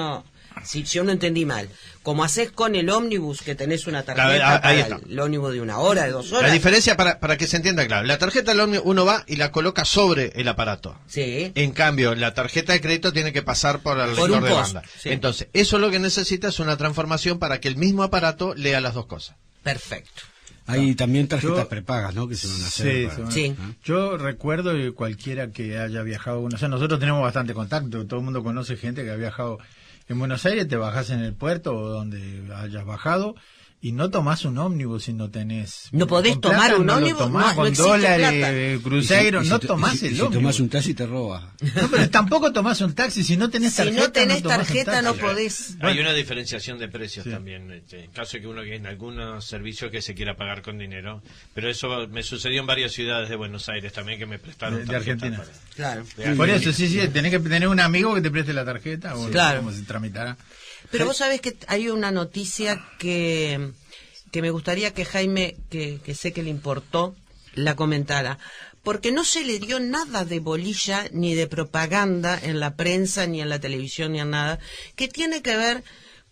si yo no entendí mal, como haces con el ómnibus, que tenés una tarjeta Ahí para está. el ómnibus de 1 hora, de 2 horas. La diferencia, para que se entienda claro, la tarjeta del ómnibus uno va y la coloca sobre el aparato. Sí. En cambio, la tarjeta de crédito tiene que pasar por el Por lector un de post, banda. sí. Entonces, eso lo que necesita es una transformación para que el mismo aparato lea las dos cosas. Perfecto. hay también tarjetas Yo- prepagas, ¿no? Que se van a hacer. Sí, para- se van a- Sí. Yo recuerdo que cualquiera que haya viajado, o sea, nosotros tenemos bastante contacto, todo el mundo conoce gente que ha viajado en Buenos Aires, te bajás en el puerto o donde hayas bajado y no tomás un ómnibus si no tenés. No podés con plata tomar un no lo ómnibus, tomás, no con existe dólares, plata. cruceiro, Y si- no y si- tomás y si- el y si ómnibus. tomás un taxi te roba. No, pero tampoco tomás un taxi, si no tenés Si tarjeta. no tenés tomás un tarjeta taxi. no podés. Hay una diferenciación de precios Sí. también, en caso de que uno en algunos servicios que se quiera pagar con dinero, pero eso me sucedió en varias ciudades de Buenos Aires también que me prestaron De tarjetas Argentina. para- Claro. de Por Argentina. eso, sí, tenés que tener un amigo que te preste la tarjeta o Claro. cómo se tramitará. Pero vos sabés que hay una noticia que me gustaría que Jaime, que sé que le importó, la comentara. Porque no se le dio nada de bolilla ni de propaganda en la prensa, ni en la televisión, ni en nada, que tiene que ver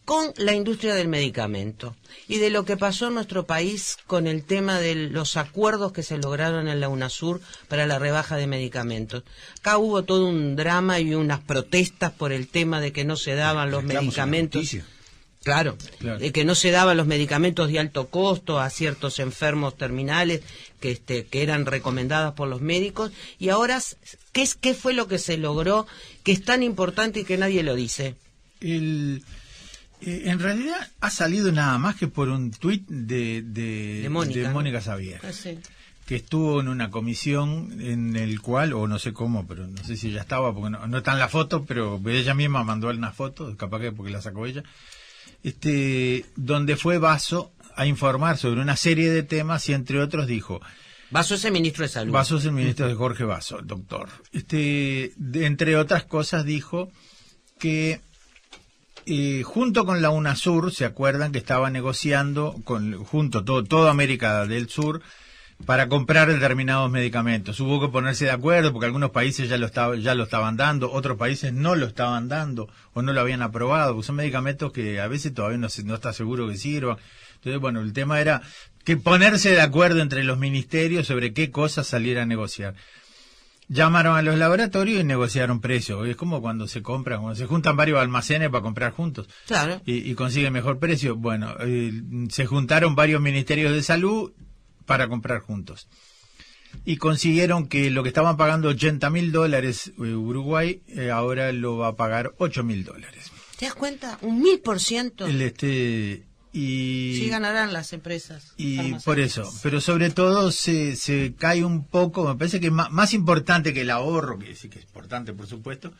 con la industria del medicamento y de lo que pasó en nuestro país con el tema de los acuerdos que se lograron en la UNASUR para la rebaja de medicamentos. Acá hubo todo un drama y unas protestas por el tema de que no se daban los Reclamos en la medicamentos. justicia. Claro, Claro. que no se daban los medicamentos de alto costo a ciertos enfermos terminales que eran recomendadas por los médicos. Y ahora, ¿qué fue lo que se logró que es tan importante y que nadie lo dice? En realidad ha salido nada más que por un tuit de Mónica, Mónica ¿no? Xavier, Ah, sí. que estuvo en una comisión en el cual, o no sé cómo, pero no sé si ella estaba, porque no está en la foto, pero ella misma mandó una foto, capaz que porque la sacó ella, donde fue Basso a informar sobre una serie de temas y entre otros dijo, Basso es el ministro de Salud. Basso es el ministro de Jorge Basso, el doctor. Entre otras cosas dijo que junto con la UNASUR, ¿se acuerdan que estaba negociando junto toda América del Sur para comprar determinados medicamentos? Hubo que ponerse de acuerdo porque algunos países ya lo estaban dando, otros países no lo estaban dando o no lo habían aprobado, porque son medicamentos que a veces todavía no está seguro que sirvan. Entonces, bueno, el tema era que ponerse de acuerdo entre los ministerios sobre qué cosas salir a negociar. Llamaron a los laboratorios y negociaron precios. Es como cuando se juntan varios almacenes para comprar juntos Claro. y consiguen mejor precio. Bueno, se juntaron varios ministerios de salud para comprar juntos. Y consiguieron que lo que estaban pagando $80.000 Uruguay, ahora lo va a pagar $8.000. ¿Te das cuenta? 1000%. Y Sí ganarán las empresas. y farmacéuticas. por eso, pero sobre todo se cae un poco, me parece que más importante que el ahorro, que sí que es importante por supuesto,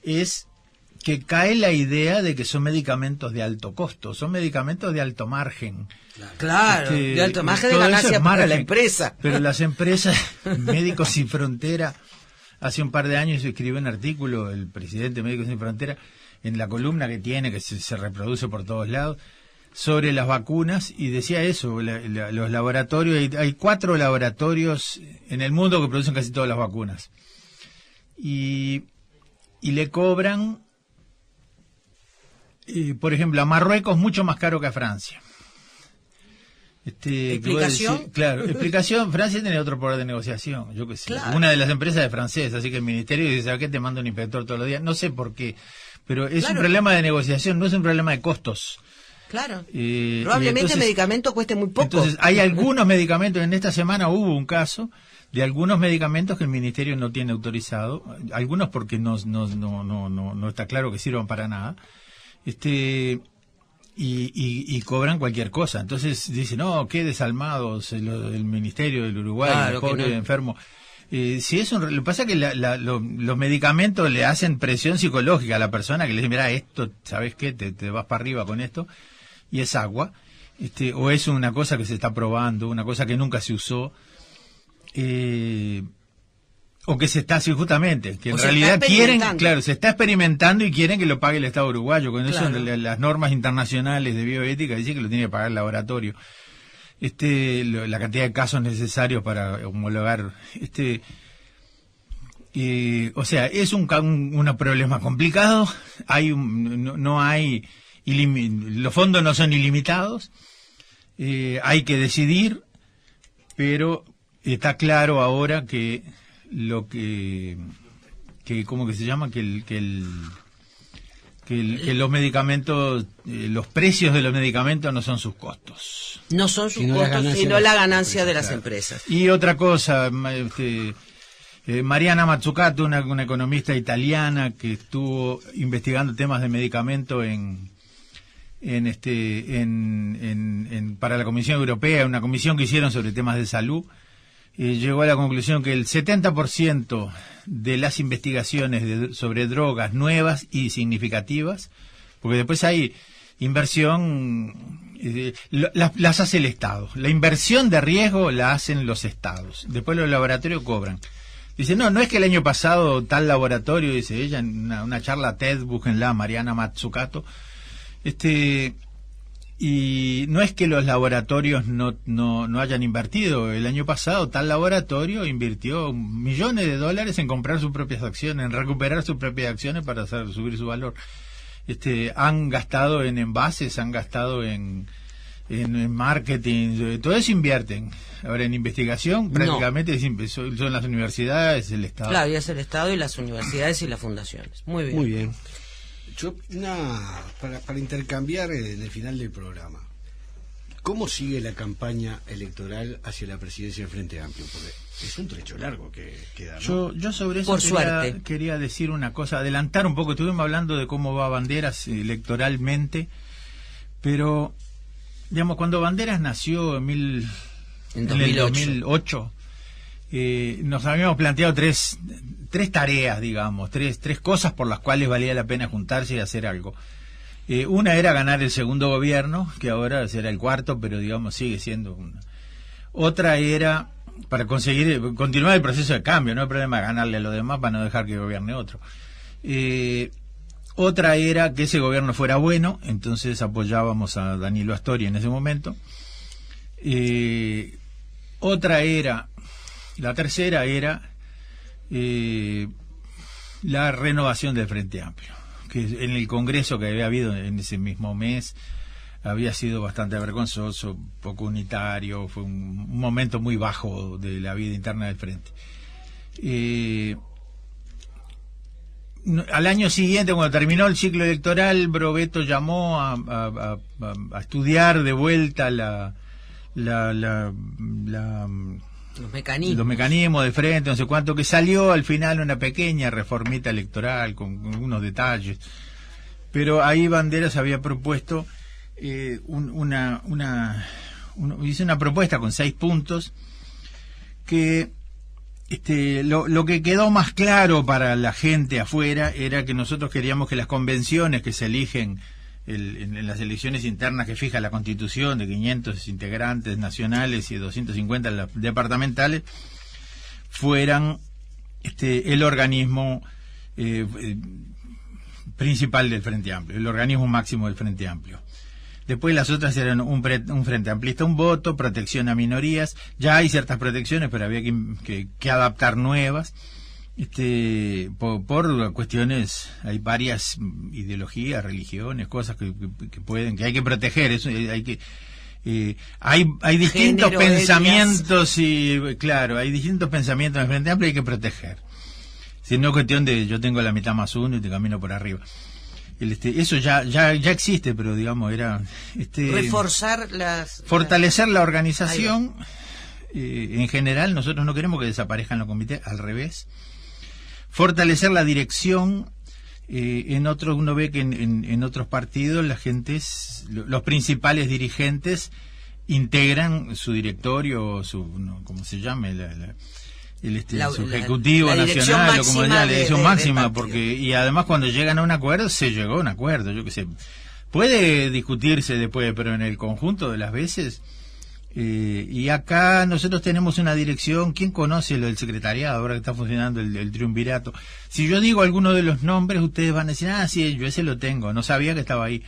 es que cae la idea de que son medicamentos de alto costo, son medicamentos de alto margen. Claro, de alto margen de todo eso ganancia es para la margen. empresa. Pero las empresas, Médicos Sin Frontera, hace un par de años escribió un artículo, el presidente de Médicos Sin Frontera, en la columna que tiene, que se reproduce por todos lados, sobre las vacunas, y decía eso, los laboratorios, hay 4 laboratorios en el mundo que producen casi todas las vacunas. Y le cobran, por ejemplo, a Marruecos mucho más caro que a Francia. ¿Explicación? Claro, explicación. Francia tiene otro poder de negociación, yo qué sé. Claro. Una de las empresas es francesa, así que el ministerio dice, ¿sabes qué? Te manda un inspector todos los días. No sé por qué, pero es Claro. un problema de negociación, no es un problema de costos. Claro. Y Probablemente entonces- el medicamento cueste muy poco. Entonces, hay algunos medicamentos, en esta semana hubo un caso de algunos medicamentos que el ministerio no tiene autorizado, algunos porque no está claro que sirvan para nada, y cobran cualquier cosa. Entonces dicen, no, qué desalmados el ministerio del Uruguay, Claro, el que pobre no. enfermo. Si eso, lo que pasa es que los medicamentos le hacen presión psicológica a la persona, que le dice, mira, esto, ¿sabes qué? Te vas para arriba con esto, y es agua. o es una cosa que se está probando, una cosa que nunca se usó, o que se está así justamente, que en realidad quieren, claro, se está experimentando y quieren que lo pague el Estado uruguayo. Con eso las normas internacionales de bioética dicen que lo tiene que pagar el laboratorio. La cantidad de casos necesarios para homologar, o sea, es un problema complicado. No hay los fondos no son ilimitados, hay que decidir, pero está claro ahora que ¿cómo que se llama? Que los medicamentos, los precios de los medicamentos no son sus costos. No son sus costos, sino la ganancia de las empresas. Y otra cosa, Mariana Mazzucato, una economista italiana que estuvo investigando temas de medicamento para la Comisión Europea, una comisión que hicieron sobre temas de salud, llegó a la conclusión que el 70% de las investigaciones sobre drogas nuevas y significativas, porque después hay inversión, las hace el Estado. La inversión de riesgo la hacen los estados. Después los laboratorios cobran. Dice, no es que el año pasado tal laboratorio, dice ella en una charla TED, búsquenla, Mariana Mazzucato, y no es que los laboratorios no hayan invertido. El año pasado tal laboratorio invirtió millones de dólares en comprar sus propias acciones, en recuperar sus propias acciones para subir su valor. Han gastado en envases, han gastado en marketing, todo eso invierten. Ahora en investigación prácticamente son las universidades, el Estado. Claro, y es el Estado y las universidades y las fundaciones. Muy bien. Muy bien. Yo, para intercambiar en el final del programa, ¿cómo sigue la campaña electoral hacia la presidencia del Frente Amplio? Porque es un trecho largo que queda, ¿no? Yo sobre eso quería decir una cosa, adelantar un poco. Estuvimos hablando de cómo va Banderas electoralmente, pero, digamos, cuando Banderas nació en 2008, nos habíamos planteado tres tareas, digamos, tres cosas por las cuales valía la pena juntarse y hacer algo. Una era ganar el segundo gobierno, que ahora será el cuarto, pero digamos sigue siendo una. Otra era para continuar el proceso de cambio, no hay problema ganarle a los demás para no dejar que gobierne otro. Otra era que ese gobierno fuera bueno, entonces apoyábamos a Danilo Astori en ese momento. La tercera era la renovación del Frente Amplio, que en el Congreso que había habido en ese mismo mes había sido bastante vergonzoso, poco unitario, fue un momento muy bajo de la vida interna del Frente. Al año siguiente, cuando terminó el ciclo electoral, Brovetto llamó a estudiar de vuelta los mecanismos de frente, no sé cuánto, que salió al final una pequeña reformita electoral con unos detalles, pero ahí Banderas había propuesto hizo una propuesta con 6 puntos que lo que quedó más claro para la gente afuera era que nosotros queríamos que las convenciones que se eligen en las elecciones internas que fija la Constitución, de 500 integrantes nacionales y 250 departamentales, fueran el organismo principal del Frente Amplio, el organismo máximo del Frente Amplio. Después las otras eran un Frente Amplista, un voto, protección a minorías. Ya hay ciertas protecciones, pero había que adaptar nuevas. Por cuestiones, hay varias ideologías, religiones, cosas que hay que proteger. Eso hay distintos pensamientos hay distintos pensamientos en el Frente Amplio, hay que proteger. Si no es cuestión de yo tengo la mitad más uno y te camino por arriba. Eso ya existe, pero digamos era fortalecer la organización. En general nosotros no queremos que desaparezcan los comités, al revés. Fortalecer la dirección. Uno ve que en otros partidos los principales dirigentes integran su directorio, ¿cómo se llame? Su ejecutivo nacional, o como la dirección máxima, porque y además cuando llegan a un acuerdo, se llegó a un acuerdo, yo qué sé. puede discutirse después, pero en el conjunto de las veces. Y acá nosotros tenemos una dirección. ¿Quién conoce lo del secretariado ahora que está funcionando el triunvirato? Si yo digo alguno de los nombres, ustedes van a decir, sí, yo ese lo tengo, no sabía que estaba ahí.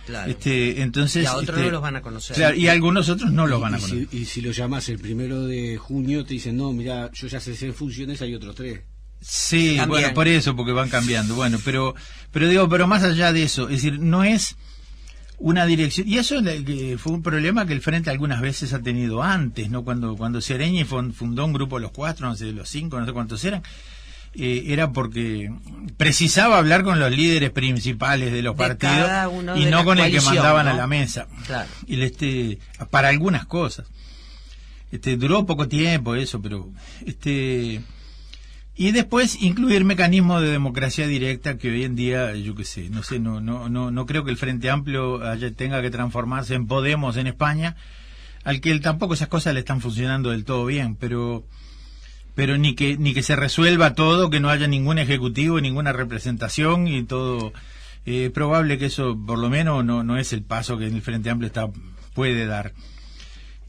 Claro. Entonces, y a otros no los van a conocer. Claro, y algunos otros no los van a Y conocer. si lo llamas el 1 de junio, te dicen, no, mira, yo ya sé en funciones, hay otros 3. Sí, Cambian. bueno, por eso, porque van cambiando. Bueno, pero más allá de eso, es decir, no es una dirección, y eso fue un problema que el Frente algunas veces ha tenido antes, ¿no? Cuando Sereñi fundó un grupo de los 4, no sé, los 5, no sé cuántos eran, era porque precisaba hablar con los líderes principales de los partidos cada uno y de no la con el que coalición, mandaban ¿no? a la mesa. Claro. Y para algunas cosas. Duró poco tiempo eso, pero y después incluir mecanismos de democracia directa que hoy en día, yo qué sé, no creo que el Frente Amplio tenga que transformarse en Podemos en España, al que tampoco esas cosas le están funcionando del todo bien, pero ni que se resuelva todo, que no haya ningún ejecutivo, ninguna representación y todo. Probable que eso por lo menos no es el paso que el Frente Amplio puede dar.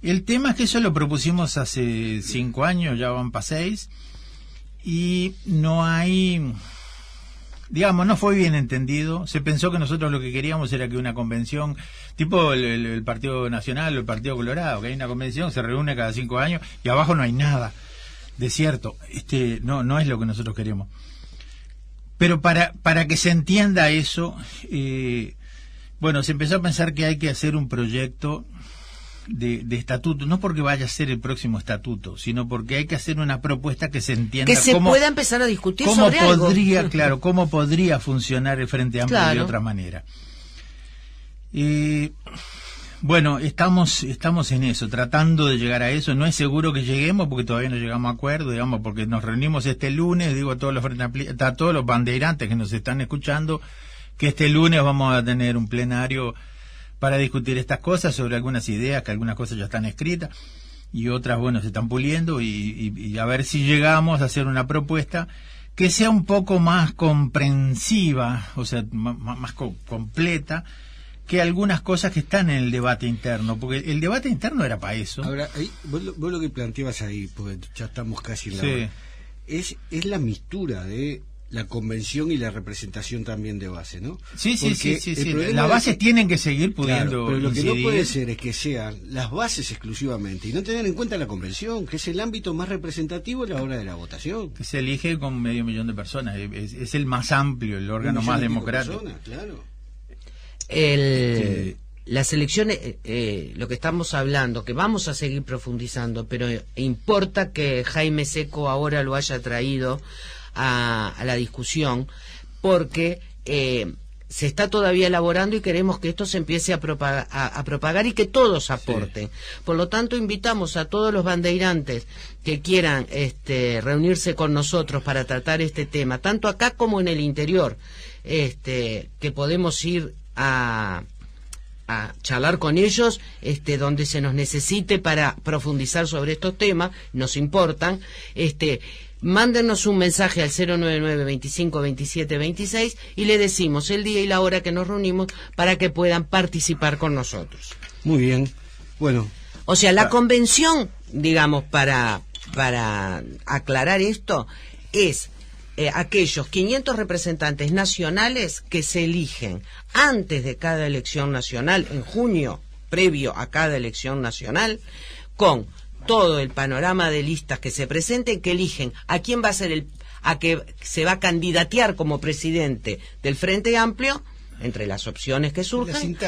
El tema es que eso lo propusimos hace 5 años, ya van para 6, y no hay, digamos, no fue bien entendido. Se pensó que nosotros lo que queríamos era que una convención, tipo el Partido Nacional o el Partido Colorado, que hay una convención, se reúne cada 5 años y abajo no hay nada, desierto. No es lo que nosotros queremos. Pero para que se entienda eso, bueno, se empezó a pensar que hay que hacer un proyecto de estatuto, no porque vaya a ser el próximo estatuto, sino porque hay que hacer una propuesta que se entienda, que se pueda empezar a discutir sobre podría, algo. Claro, cómo podría funcionar el Frente Amplio de Claro. otra manera. Bueno, estamos en eso, tratando de llegar a eso. No es seguro que lleguemos porque todavía no llegamos a acuerdo, digamos, porque nos reunimos este lunes, digo a todos los bandeirantes que nos están escuchando, que este lunes vamos a tener un plenario para discutir estas cosas, sobre algunas ideas, que algunas cosas ya están escritas y otras, bueno, se están puliendo, y a ver si llegamos a hacer una propuesta que sea un poco más comprensiva, o sea, más completa, que algunas cosas que están en el debate interno, porque el debate interno era para eso. Ahora, vos lo que planteabas ahí, porque ya estamos casi en la hora, es la mistura de la convención y la representación también de base, ¿no? Sí. Problema Las bases es que, tienen que seguir pudiendo. claro, pero lo que no incidir. puede ser es que sean las bases exclusivamente y no tener en cuenta la convención, que es el ámbito más representativo a la hora de la votación. Que se elige con 500.000 de personas. Es el más amplio, el órgano más democrático. Claro. Las elecciones, lo que estamos hablando, que vamos a seguir profundizando, pero importa que Jaime Seco ahora lo haya traído a la discusión, porque se está todavía elaborando y queremos que esto se empiece a propagar y que todos aporten. Sí. Por lo tanto, invitamos a todos los bandeirantes que quieran reunirse con nosotros para tratar este tema, tanto acá como en el interior, que podemos ir a charlar con ellos donde se nos necesite para profundizar sobre estos temas, nos importan. Mándenos un mensaje al 099-25-27-26 y le decimos el día y la hora que nos reunimos para que puedan participar con nosotros. Muy bien. Bueno. O sea, la convención, digamos, para aclarar esto, es aquellos 500 representantes nacionales que se eligen antes de cada elección nacional, en junio, previo a cada elección nacional, con todo el panorama de listas que se presenten, que eligen a quién va a ser a que se va a candidatear como presidente del Frente Amplio, entre las opciones que surgen.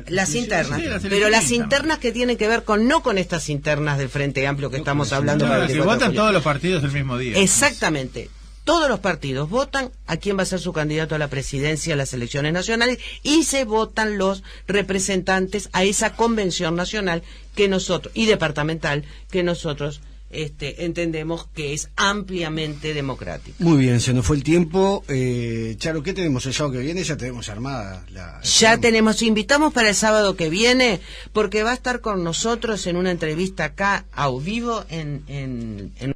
Las internas. Pero las internas que tienen que ver no con estas internas del Frente Amplio que estamos hablando. Claro, que votan todos los partidos el mismo día. Exactamente. Todos los partidos votan a quién va a ser su candidato a la presidencia en las elecciones nacionales y se votan los representantes a esa convención nacional que nosotros y departamental que nosotros entendemos que es ampliamente democrático. Muy bien, se nos fue el tiempo. Charo, ¿qué tenemos el sábado que viene? Ya tenemos armada invitamos para el sábado que viene, porque va a estar con nosotros en una entrevista acá a vivo en